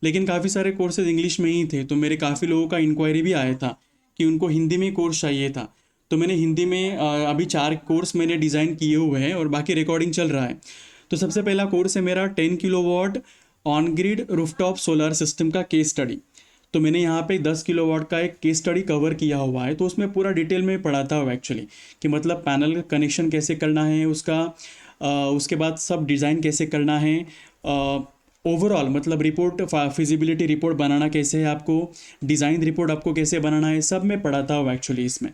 लेकिन काफ़ी सारे कोर्सेज इंग्लिश में ही थे। तो मेरे काफ़ी लोगों का इंक्वायरी भी आया था कि उनको हिंदी में कोर्स चाहिए था। तो मैंने हिंदी में अभी 4 कोर्स मैंने डिज़ाइन किए हुए हैं और बाकी रिकॉर्डिंग चल रहा है। तो सबसे पहला कोर्स है मेरा 10 kilowatt on grid rooftop solar system का केस स्टडी। तो मैंने यहाँ पे 10 किलोवाट का एक केस स्टडी कवर किया हुआ है। तो उसमें पूरा डिटेल में पढ़ाता हूँ एक्चुअली कि मतलब पैनल कनेक्शन कैसे करना है उसका, उसके बाद सब डिज़ाइन कैसे करना है, ओवरऑल मतलब रिपोर्ट फिजिबिलिटी रिपोर्ट बनाना कैसे है आपको, डिज़ाइन रिपोर्ट आपको कैसे बनाना है, सब मैं पढ़ाता हूँ एक्चुअली इसमें।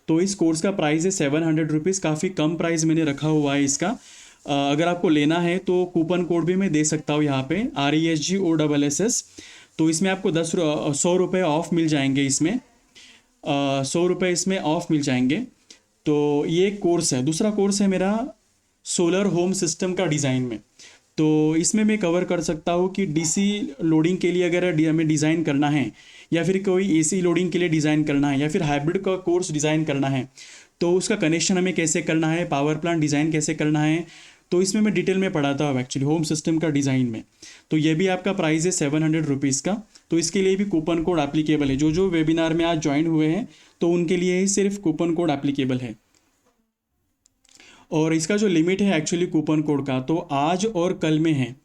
तो इस कोर्स का प्राइस है 700 रुपीज़, काफ़ी कम प्राइस मैंने रखा हुआ है इसका। अगर आपको लेना है तो कूपन कोड भी मैं दे सकता हूँ यहाँ पे RESGOSS। तो इसमें आपको 100 रुपये ऑफ मिल जाएंगे, इसमें 100 रुपये इसमें ऑफ मिल जाएंगे। तो ये एक कोर्स है। दूसरा कोर्स है मेरा सोलर होम सिस्टम का डिज़ाइन में। तो इसमें मैं कवर कर सकता हूँ कि डीसी लोडिंग के लिए अगर हमें डिज़ाइन करना है, या फिर कोई एसी लोडिंग के लिए डिज़ाइन करना है, या फिर हाइब्रिड का कोर्स डिज़ाइन करना है, तो उसका कनेक्शन हमें कैसे करना है, पावर प्लांट डिज़ाइन कैसे करना है, तो इसमें मैं डिटेल में पढ़ाता हूँ एक्चुअली होम सिस्टम का डिज़ाइन में। तो ये भी आपका प्राइस है 700 रुपीज़ का। तो इसके लिए भी कूपन कोड एप्लीकेबल है। जो जो वेबिनार में आज ज्वाइन हुए हैं तो उनके लिए ही सिर्फ कूपन कोड एप्लीकेबल है। और इसका जो लिमिट है एक्चुअली कूपन कोड का, तो आज और कल में है।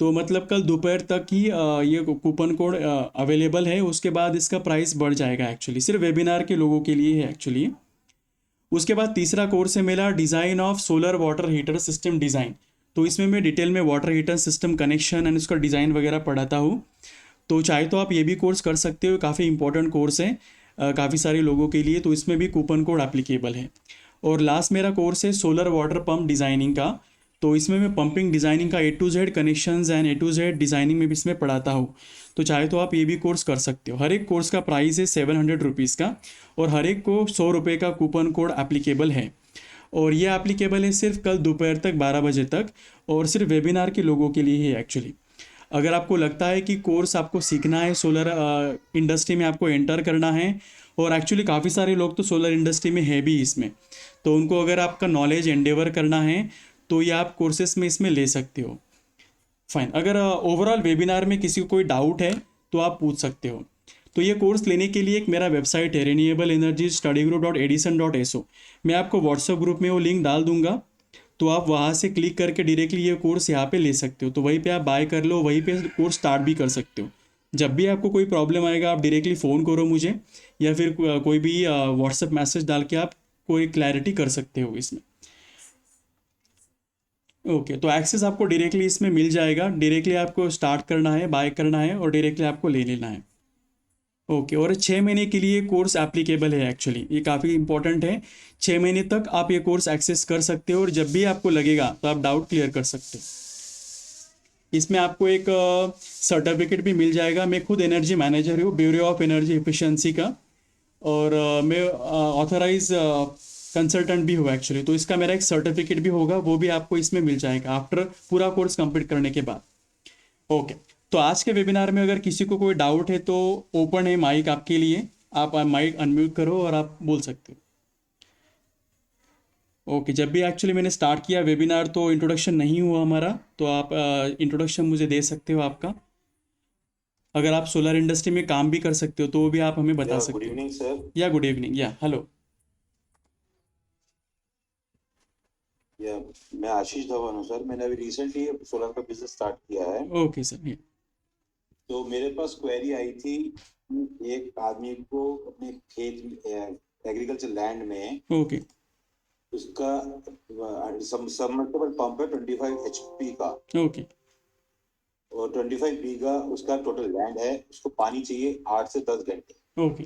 तो मतलब कल दोपहर तक ही ये कूपन कोड अवेलेबल है। उसके बाद इसका प्राइस बढ़ जाएगा एक्चुअली, सिर्फ वेबिनार के लोगों के लिए है एक्चुअली। उसके बाद तीसरा कोर्स है मेरा design of solar water heater system design. तो इसमें मैं डिटेल में water heater system connection and उसका डिज़ाइन वगैरह पढ़ाता हूँ। तो चाहे तो आप ये भी कोर्स कर सकते हो, काफ़ी इंपॉर्टेंट कोर्स है काफ़ी सारे लोगों के लिए। तो इसमें भी कूपन कोड एप्लीकेबल है। और लास्ट मेरा कोर्स है सोलर वाटर पंप डिज़ाइनिंग का। तो इसमें मैं पंपिंग डिज़ाइनिंग का A to Z connections and A to Z designing में भी इसमें पढ़ाता हूँ। तो चाहे तो आप ये भी कोर्स कर सकते हो। हर एक कोर्स का प्राइस है 700 रुपीज़ का, और हर एक को 100 रुपये का कूपन कोड एप्लीकेबल है। और ये एप्लीकेबल है सिर्फ कल दोपहर तक 12 बजे तक, और सिर्फ वेबिनार के लोगों के लिए है एक्चुअली। अगर आपको लगता है कि कोर्स आपको सीखना है, सोलर इंडस्ट्री में आपको एंटर करना है, और एक्चुअली काफ़ी सारे लोग तो सोलर इंडस्ट्री में है भी इसमें, तो उनको अगर आपका नॉलेज एंडेवर करना है तो ये आप कोर्सेस में इसमें ले सकते हो। फाइन। अगर ओवरऑल वेबिनार में किसी को कोई डाउट है तो आप पूछ सकते हो। तो ये कोर्स लेने के लिए एक मेरा वेबसाइट है renewable energy study group .edison.so। मैं आपको व्हाट्सएप ग्रुप में वो लिंक डाल दूंगा, तो आप वहाँ से क्लिक करके डायरेक्टली ये कोर्स यहाँ पे ले सकते हो। तो वहीं पे आप बाय कर लो, वहीं पे कोर्स स्टार्ट भी कर सकते हो। जब भी आपको कोई प्रॉब्लम आएगा आप डायरेक्टली फ़ोन करो मुझे, या फिर कोई भी व्हाट्सएप मैसेज डाल के आप कोई क्लैरिटी कर सकते हो इसमें। ओके, तो एक्सेस आपको डायरेक्टली इसमें मिल जाएगा। डायरेक्टली आपको स्टार्ट करना है, बाय करना है, और डायरेक्टली आपको ले लेना है। ओके, और 6 महीने के लिए कोर्स एप्लीकेबल है एक्चुअली, ये काफ़ी इंपॉर्टेंट है। 6 महीने तक आप ये कोर्स एक्सेस कर सकते हो, और जब भी आपको लगेगा तो आप डाउट क्लियर कर सकते हो। इसमें आपको एक सर्टिफिकेट भी मिल जाएगा। मैं खुद एनर्जी मैनेजर हूँ ब्यूरो ऑफ एनर्जी एफिशिएंसी का, और मैं ऑथराइज कंसल्टेंट भी हूँ एक्चुअली। तो इसका मेरा एक सर्टिफिकेट भी होगा, वो भी आपको इसमें मिल जाएगा आफ्टर पूरा कोर्स कंप्लीट करने के बाद। ओके, तो आज के वेबिनार में अगर किसी को कोई डाउट है तो ओपन है माइक आपके लिए। आप माइक अनम्यूट करो और आप बोल सकते हो। ओके, जब भी एक्चुअली मैंने स्टार्ट किया वेबिनार तो इंट्रोडक्शन नहीं हुआ हमारा, तो आप इंट्रोडक्शन मुझे दे सकते हो आपका। अगर आप सोलर इंडस्ट्री में काम भी कर सकते हो तो वो भी आप हमें बता गुड सकते हो। Evening sir. या गुड इवनिंग, या हेलो। या मैं आशीष धवन हूँ सर। मैंने अभी रिसेंटली सोलर का बिजनेस स्टार्ट किया है। Okay sir. तो मेरे पास क्वेरी आई थी कि एक आदमी को अपने खेत एग्रीकल्चर लैंड में ओके उसका सबमर्सिबल पंप है 25 HP का, ओके और 25 बीघा उसका टोटल लैंड है। उसको पानी चाहिए 8 से 10 घंटे। ओके।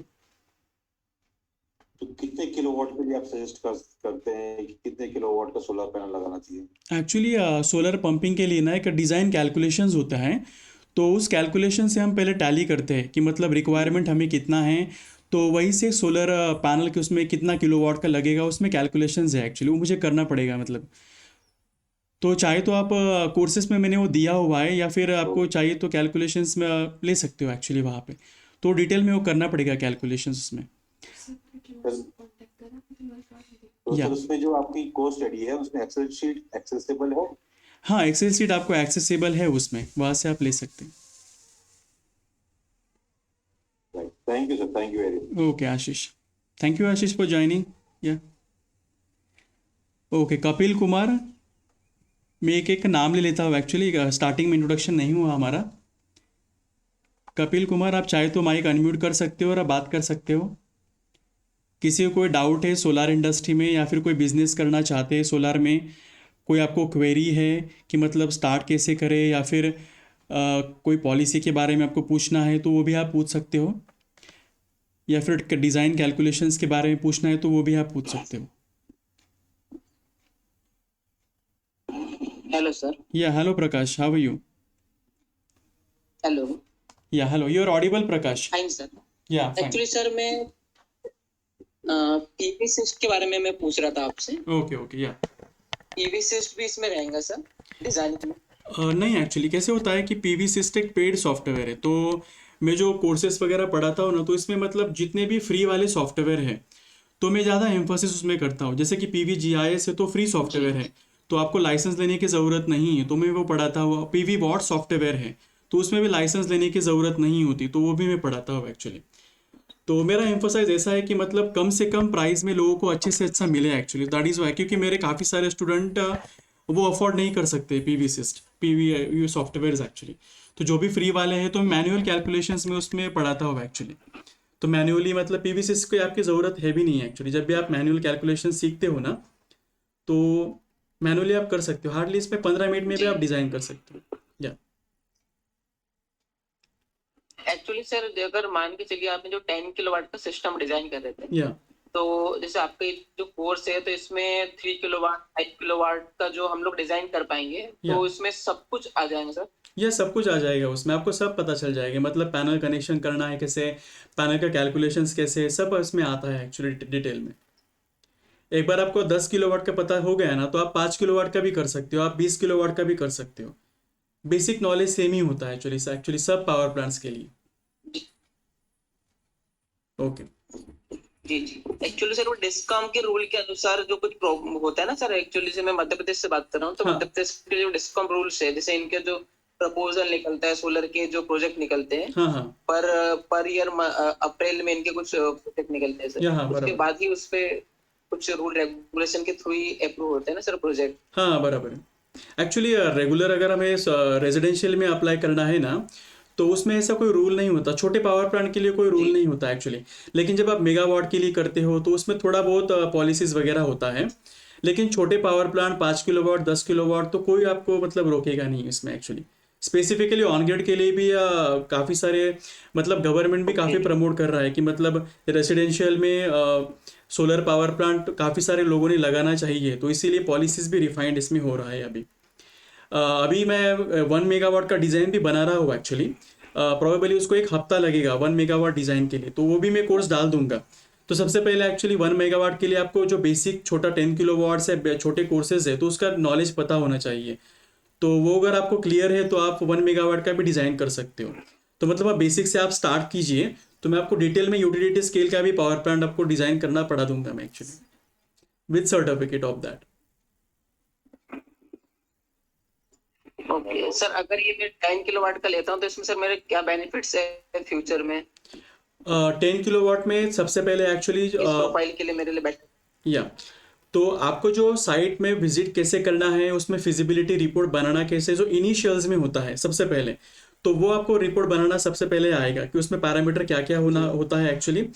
तो कितने किलोवाट के लिए आप सजेस्ट करते हैं कि कितने किलोवाट का सोलर पैनल लगाना चाहिए? एक्चुअली सोलर पंपिंग के लिए ना एक डिज़ाइन कैलकुलेशंस होता है। तो उस कैलकुलेशन से हम पहले टैली करते हैं कि मतलब रिक्वायरमेंट हमें कितना है, तो वहीं से सोलर पैनल के उसमें कितना किलोवाट का लगेगा, उसमें कैलकुलेशंस है एक्चुअली, वो मुझे करना पड़ेगा मतलब। तो चाहे तो आप कोर्सेज में मैंने वो दिया हुआ है, या फिर आपको चाहिए तो कैलकुलेशंस में ले सकते हो एक्चुअली वहाँ पे। तो डिटेल में वो करना पड़ेगा कैलकुलेशंस उसमें। तो या सर उसमें जो आपकी कोर्स स्टडी है उसमें एक्सेल शीट एक्सेसिबल है? हाँ, एक्सेल सीट आपको एक्सेसिबल है उसमें, वहाँ से आप ले सकते हैं। Right, thank you sir, thank you very much. Okay Ashish, thank you Ashish for joining. या ओके, कपिल कुमार। मैं एक एक नाम ले लेता हूँ एक्चुअली, स्टार्टिंग में इंट्रोडक्शन नहीं हुआ हमारा। कपिल कुमार, आप चाहे तो माइक अनम्यूट कर सकते हो और आप बात कर सकते हो। किसी को कोई डाउट है सोलर इंडस्ट्री में, या फिर कोई बिजनेस करना चाहते हैं सोलर में, कोई आपको क्वेरी है कि मतलब स्टार्ट कैसे करें, या फिर कोई पॉलिसी के बारे में आपको पूछना है तो वो भी आप पूछ सकते हो, या फिर डिज़ाइन कैलकुलेशंस के बारे में पूछना है तो वो भी आप पूछ सकते हो। Hello, sir. Yeah hello Prakash, how are you? Hello. Yeah hello, you are audible Prakash. Fine, sir. Yeah fine. Actually, sir, मैं पीवी सिस्ट के बारे में मैं पूछ रहा था आपसे। Okay okay. Yeah PV system भी इसमें रहेगा सर डिजाइन में? नहीं, एक्चुअली कैसे होता है कि पीवी सिस्ट एक पेड सॉफ्टवेयर है। तो मैं जो कोर्सेज वगैरह पढ़ाता हूँ ना, तो इसमें मतलब जितने भी फ्री वाले सॉफ्टवेयर हैं तो मैं ज़्यादा एम्फोसिस उसमें करता हूँ। जैसे कि पीवी जीआईएस है तो फ्री जी सॉफ्टवेयर है, तो आपको लाइसेंस लेने की ज़रूरत नहीं है, तो मैं वो पढ़ाता हूँ। पीवी वॉट सॉफ्टवेयर है तो उसमें भी लाइसेंस लेने की ज़रूरत नहीं होती, तो वो भी मैं पढ़ाता हूँ एक्चुअली। तो मेरा एम्फोसाइज ऐसा है कि मतलब कम से कम प्राइस में लोगों को अच्छे से अच्छा मिले एक्चुअली, दैट इज़ वाई। क्योंकि मेरे काफ़ी सारे स्टूडेंट वो अफोर्ड नहीं कर सकते PV cyst PV software actually. तो जो भी फ्री वाले हैं तो मैनुअल कैलकुलेशंस में उसमें पढ़ाता हूँ एक्चुअली। तो मैन्युअली मतलब पीवी सिस्ट की आपकी ज़रूरत है भी नहीं है एक्चुअली। जब भी आप मैनुअल कैलकुलेशन सीखते हो ना, तो मैनुअली आप कर सकते हो, हार्डली इसमें 15 मिनट में भी जी। आप डिज़ाइन कर सकते हो। या एक्चुअली सर, अगर मान के चलिए आपने जो 10 किलोवाट का सिस्टम डिजाइन कर रहे थे, या तो जैसे आपका ये जो कोर्स है तो इसमें 3 किलोवाट 5 किलोवाट का जो हम लोग डिजाइन कर पाएंगे, या तो इसमें सब कुछ आ जाएगा सर। यह सब कुछ आ जाएगा उसमें, आपको सब पता चल जाएगा। मतलब पैनल कनेक्शन करना है कैसे, पैनल का कैलकुलेशंस कैसे, सब इसमें आता है एक्चुअली डिटेल में। एक बार आपको 10 किलोवाट का पता हो गया ना, तो आप 5 किलोवाट का भी कर सकते हो, आप 20 किलोवाट का भी कर सकते हो। बेसिक नॉलेज सेम ही होता है एक्चुअली सब पावर प्लांट्स के लिए। जी ओके। जी जी। एक्चुअली सर, वो डिस्कॉम के रूल के अनुसार जो कुछ प्रॉब्लम होता है ना सर, एक्चुअली से मैं मध्य प्रदेश से बात कर रहा हूँ, तो मध्य हाँ प्रदेश के जो डिस्कॉम रूल्स है, जैसे इनके जो प्रपोजल निकलता है, सोलर के जो प्रोजेक्ट निकलते हैं, हाँ हाँ। पर पर ईयर अप्रैल में इनके कुछ प्रोजेक्ट निकलते हैं सर। हाँ उसके बराबर। बाद ही उस पे कुछ रूल रेगुलेशन के थ्रू ही अप्रूव होते हैं ना सर प्रोजेक्ट। हाँ बराबर है। एक्चुअली रेगुलर अगर हमें रेजिडेंशियल में अप्लाई करना है ना, तो उसमें ऐसा कोई रूल नहीं होता। छोटे पावर प्लांट के लिए कोई जी रूल नहीं होता एक्चुअली। लेकिन जब आप मेगावाट के लिए करते हो तो उसमें थोड़ा बहुत पॉलिसीज वगैरह होता है। लेकिन छोटे पावर प्लांट 5 किलोवाट 10 किलोवाट तो कोई आपको मतलब रोकेगा नहीं इसमें एक्चुअली। स्पेसिफिकली ऑन ग्रिड के लिए भी काफ़ी सारे मतलब गवर्नमेंट भी ओके। काफ़ी प्रमोट कर रहा है कि मतलब रेसिडेंशियल में सोलर पावर प्लांट काफ़ी सारे लोगों ने लगाना चाहिए, तो इसीलिए पॉलिसीज भी रिफाइंड इसमें हो रहा है अभी। अभी मैं 1 मेगावाट का डिज़ाइन भी बना रहा हूँ एक्चुअली। प्रोबेबली उसको एक हफ्ता लगेगा 1 मेगावाट डिज़ाइन के लिए, तो वो भी मैं कोर्स डाल दूंगा। तो सबसे पहले एक्चुअली 1 मेगावाट के लिए आपको जो बेसिक छोटा 10 किलोवाट से छोटे कोर्सेज है तो उसका नॉलेज पता होना चाहिए। तो वो अगर आपको क्लियर है तो आप 1 मेगावाट का भी डिज़ाइन कर सकते हो। तो मतलब आप बेसिक से आप स्टार्ट कीजिए, तो मैं आपको डिटेल में यूटिलिटी स्केल का भी पावर प्लांट आपको डिज़ाइन करना पड़ा दूंगा मैं actually, with certificate of that. Okay sir, अगर ये मैं 10 किलोवाट का लेता हूँ तो इसमें सर मेरे क्या बेनिफिट्स है फ्यूचर में? 10 किलोवाट में सबसे पहले एक्चुअली इस प्रोफाइल के लिए मेरे लिए बेटर। या तो आपको जो साइट में विजिट कैसे करना है, उसमें फिजिबिलिटी रिपोर्ट बनाना कैसे, जो इनिशियल्स में होता है सबसे पहले, तो वो आपको रिपोर्ट बनाना सबसे पहले आएगा कि उसमें पैरामीटर क्या क्या होना जी होता है एक्चुअली।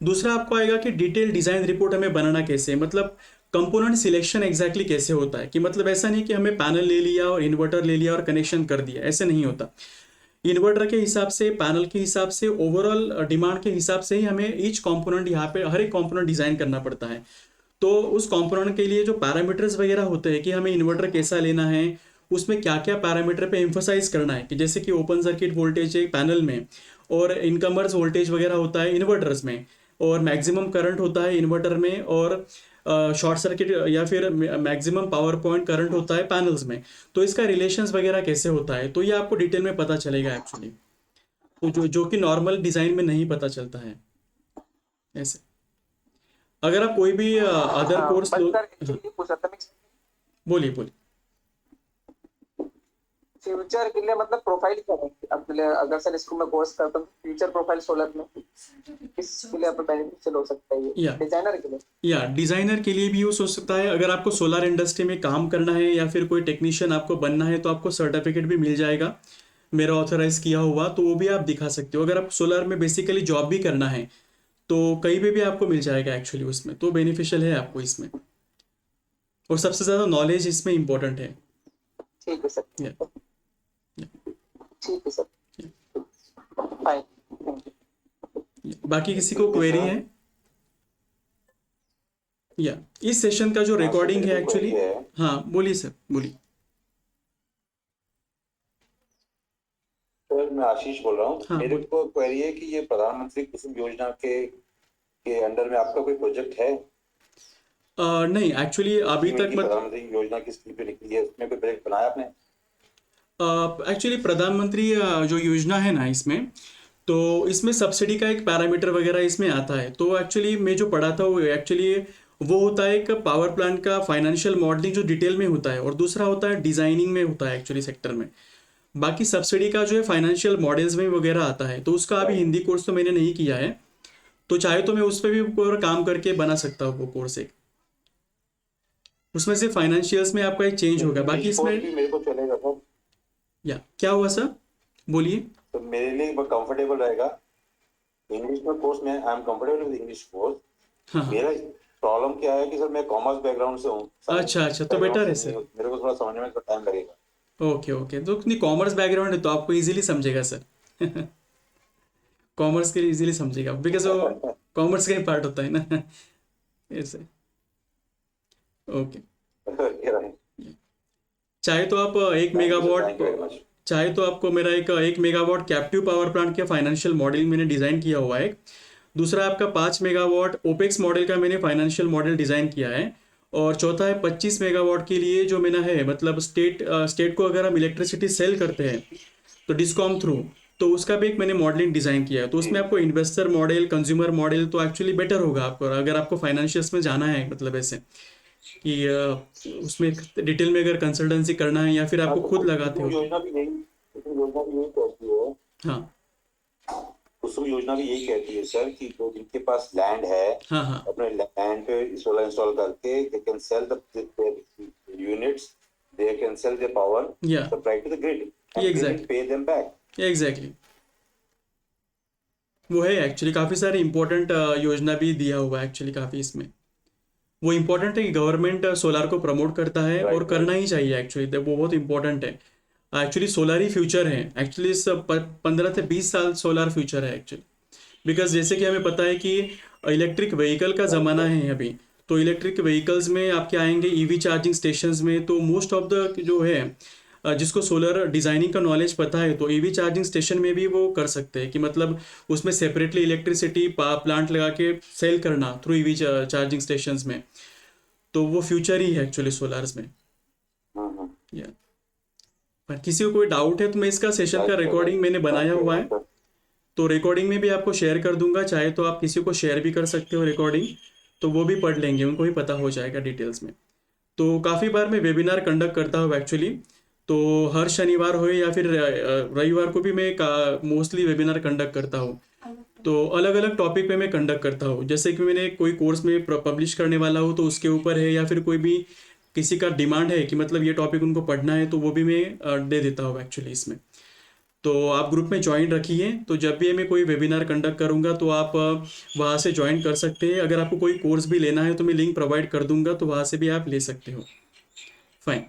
दूसरा आपको आएगा कि डिटेल डिज़ाइन रिपोर्ट हमें बनाना कैसे, मतलब कंपोनेंट सिलेक्शन एग्जैक्टली कैसे होता है। कि मतलब ऐसा नहीं कि हमें पैनल ले लिया और इन्वर्टर ले लिया और कनेक्शन कर दिया, ऐसे नहीं होता। इन्वर्टर के हिसाब से, पैनल के हिसाब से, ओवरऑल डिमांड के हिसाब से ही हमें ईच कंपोनेंट यहाँ पे हर एक कंपोनेंट डिज़ाइन करना पड़ता है। तो उस कंपोनेंट के लिए जो पैरामीटर्स वगैरह होते हैं कि हमें इन्वर्टर कैसा लेना है, उसमें क्या क्या पैरामीटर पे एम्फोसाइज करना है, कि जैसे कि ओपन सर्किट वोल्टेज है पैनल में, और इनकमर्स वोल्टेज वगैरह होता है इन्वर्टर्स में, और मैक्सिमम करंट होता है इन्वर्टर में, और शॉर्ट सर्किट या फिर मैक्सिमम पावर पॉइंट करंट होता है पैनल्स में। तो इसका रिलेशंस वगैरह कैसे होता है, तो ये आपको डिटेल में पता चलेगा एक्चुअली। तो जो कि नॉर्मल डिज़ाइन में नहीं पता चलता है ऐसे। अगर आप कोई भी अदर हाँ, कोर्स बट लो। सर हाँ एक्चुअली ये पूछा था मैं, बोलिए बोलिए। फ्यूचर के लिए मतलब प्रोफाइल क्या है अगर सर इसको मैं कोर्स करता हूँ, फ्यूचर प्रोफाइल सोलर में किसके लिए आपको बेनिफिशियल हो सकता है? ये या डिजाइनर के लिए? या डिज़ाइनर के लिए भी यूज़ हो सकता है। अगर आपको सोलर इंडस्ट्री में काम करना है या फिर कोई टेक्नीशियन आपको बनना है, तो आपको सर्टिफिकेट भी मिल जाएगा मेरा ऑथराइज किया हुआ, तो वो भी आप दिखा सकते हो। अगर आप सोलर में बेसिकली जॉब भी करना है तो कहीं पे भी आपको मिल जाएगा एक्चुअली उसमें, तो बेनिफिशियल है आपको इसमें। और सबसे ज़्यादा नॉलेज इसमें इम्पोर्टेंट है। ठीक है सर। या, ठीक है सर। या, फाइन, थैंक यू। बाकी किसी को ओके क्वेरी सर। है? या इस सेशन का जो हाँ सर, रिकॉर्डिंग मेरे है को क्वेरी एक्चुअली। है। हाँ बोलिए सर, बोलिए। सर मैं आशीष बोल रहा हूँ। हाँ मेरे बोलिए। को क्वेरी है कि ये प्रधानमंत्री कुसुम योजना के अंडर में आपका कोई प्रोजेक्ट है? नहीं, एक्चुअली अभी स्कीम तक इनकी प्रधानमंत्री योजना की स्कीम पे निकली है, उसमें कोई प्रोजेक्ट बनाया आपने? एक्चुअली प्रधानमंत्री जो योजना है ना इसमें, तो इसमें सब्सिडी का एक पैरामीटर वगैरह इसमें आता है। तो एक्चुअली मैं जो पढ़ा था वो एक्चुअली वो होता है एक पावर प्लांट का फाइनेंशियल मॉडलिंग जो डिटेल में होता है, और दूसरा होता है डिजाइनिंग में होता है एक्चुअली सेक्टर में। बाकी सब्सिडी का जो है फाइनेंशियल मॉडल्स में वगैरह आता है, तो उसका अभी हिंदी कोर्स तो मैंने नहीं किया है, तो चाहे तो मैं उस पर भी पूरा काम करके बना सकता हूँ वो कोर्स एक। उसमें से फाइनेंशियल्स में आपका एक चेंज होगा, बाकी इंग्लिश कोर्स इसमें भी मेरे को चलेगा सर, या क्या हुआ सर, बोलिए। तो मेरे लिए कंफर्टेबल रहेगा इंग्लिश में कोर्स में। I am comfortable with English course. हाँ हाँ, मेरा प्रॉब्लम क्या है कि सर मैं कॉमर्स बैकग्राउंड से हूँ, अच्छा अच्छा, तो बेटर है सर। मेरे को थोड़ा समझने में टाइम लगेगा। ओके ओके, तो नहीं कॉमर्स बैकग्राउंड है तो आपको इजीली समझेगा सर। कॉमर्स के लिए इजीली समझेगा, बिकॉज वो कॉमर्स का ही पार्ट होता है ना। ऐसे, ओके। चाहे तो आप 1 megawatt, thank you very much. चाहे तो आपको मेरा एक 1 मेगावाट कैप्टिव पावर प्लांट का फाइनेंशियल मॉडल मैंने डिज़ाइन किया हुआ है। दूसरा आपका 5 मेगावाट ओपेक्स मॉडल का मैंने फाइनेंशियल मॉडल डिज़ाइन किया है। और चौथा है 25 मेगावाट के लिए जो मेरा है, मतलब स्टेट को अगर हम इलेक्ट्रिसिटी सेल करते हैं तो डिस्कॉम थ्रू, तो उसका भी एक मैंने मॉडलिंग डिज़ाइन किया है। तो उसमें आपको इन्वेस्टर मॉडल, कंज्यूमर मॉडल तो एक्चुअली बेटर होगा आपको, अगर आपको फाइनेंशियल्स में जाना है, मतलब ऐसे कि उसमें डिटेल में अगर कंसल्टेंसी करना है या फिर आपको खुद लगाते हो। योजना भी यही, योजना भी यही कहती है, हाँ कुसुम योजना भी यही कहती है सर कि जो जिनके पास लैंड है, हाँ हाँ, अपने लैंड पे सोलर इंस्टॉल करके they can sell the units, they can sell the power या supply to the grid and exact pay them back. Exactly, वो है एक्चुअली काफ़ी सारे इंपॉर्टेंट योजना भी दिया हुआ है एक्चुअली काफ़ी इसमें। वो इम्पोर्टेंट है कि गवर्नमेंट सोलार को प्रमोट करता है, और Right, करना ही चाहिए एक्चुअली, वो बहुत इंपॉर्टेंट है। एक्चुअली सोलार ही फ्यूचर है एक्चुअली, इस 15 से 20 साल सोलार फ्यूचर है एक्चुअली। बिकॉज जैसे कि हमें पता है कि इलेक्ट्रिक व्हीकल का ज़माना है अभी, तो इलेक्ट्रिक व्हीकल्स में आपके आएंगे ईवी चार्जिंग स्टेशंस में, तो मोस्ट ऑफ द जो है जिसको सोलर डिज़ाइनिंग का नॉलेज पता है, तो ईवी चार्जिंग स्टेशन में भी वो कर सकते हैं कि मतलब उसमें सेपरेटली इलेक्ट्रिसिटी प्लांट लगा के सेल करना थ्रू ईवी चार्जिंग स्टेशंस में, तो वो फ्यूचर ही है एक्चुअली सोलार्स में। या पर किसी को कोई डाउट है तो मैं इसका सेशन का रिकॉर्डिंग मैंने बनाया हुआ है, तो रिकॉर्डिंग में भी आपको शेयर कर दूंगा, चाहे तो आप किसी को शेयर भी कर सकते हो रिकॉर्डिंग, तो वो भी पढ़ लेंगे, उनको भी पता हो जाएगा डिटेल्स में। तो काफ़ी बार मैं वेबिनार कंडक्ट करता हूँ एक्चुअली, तो हर शनिवार हो या फिर रविवार को भी मैं मोस्टली वेबिनार कंडक्ट करता हूँ। तो अलग अलग टॉपिक पे मैं कंडक्ट करता हूँ, जैसे कि मैंने कोई कोर्स में पब्लिश करने वाला हूँ तो उसके ऊपर है, या फिर कोई भी किसी का डिमांड है कि मतलब ये टॉपिक उनको पढ़ना है, तो वो भी मैं दे देता हूँ एक्चुअली इसमें। तो आप ग्रुप में ज्वाइन रखिए, तो जब भी मैं कोई वेबिनार कंडक्ट करूँगा तो आप वहाँ से ज्वाइन कर सकते हैं। अगर आपको कोई कोर्स भी लेना है तो मैं लिंक प्रोवाइड कर दूंगा, तो वहाँ से भी आप ले सकते हो। फाइन,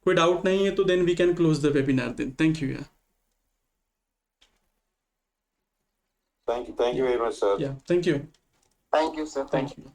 कोई डाउट नहीं है तो then we can close the webinar then. Thank you या thank you very much sir. Thank you, thank you sir, thank you.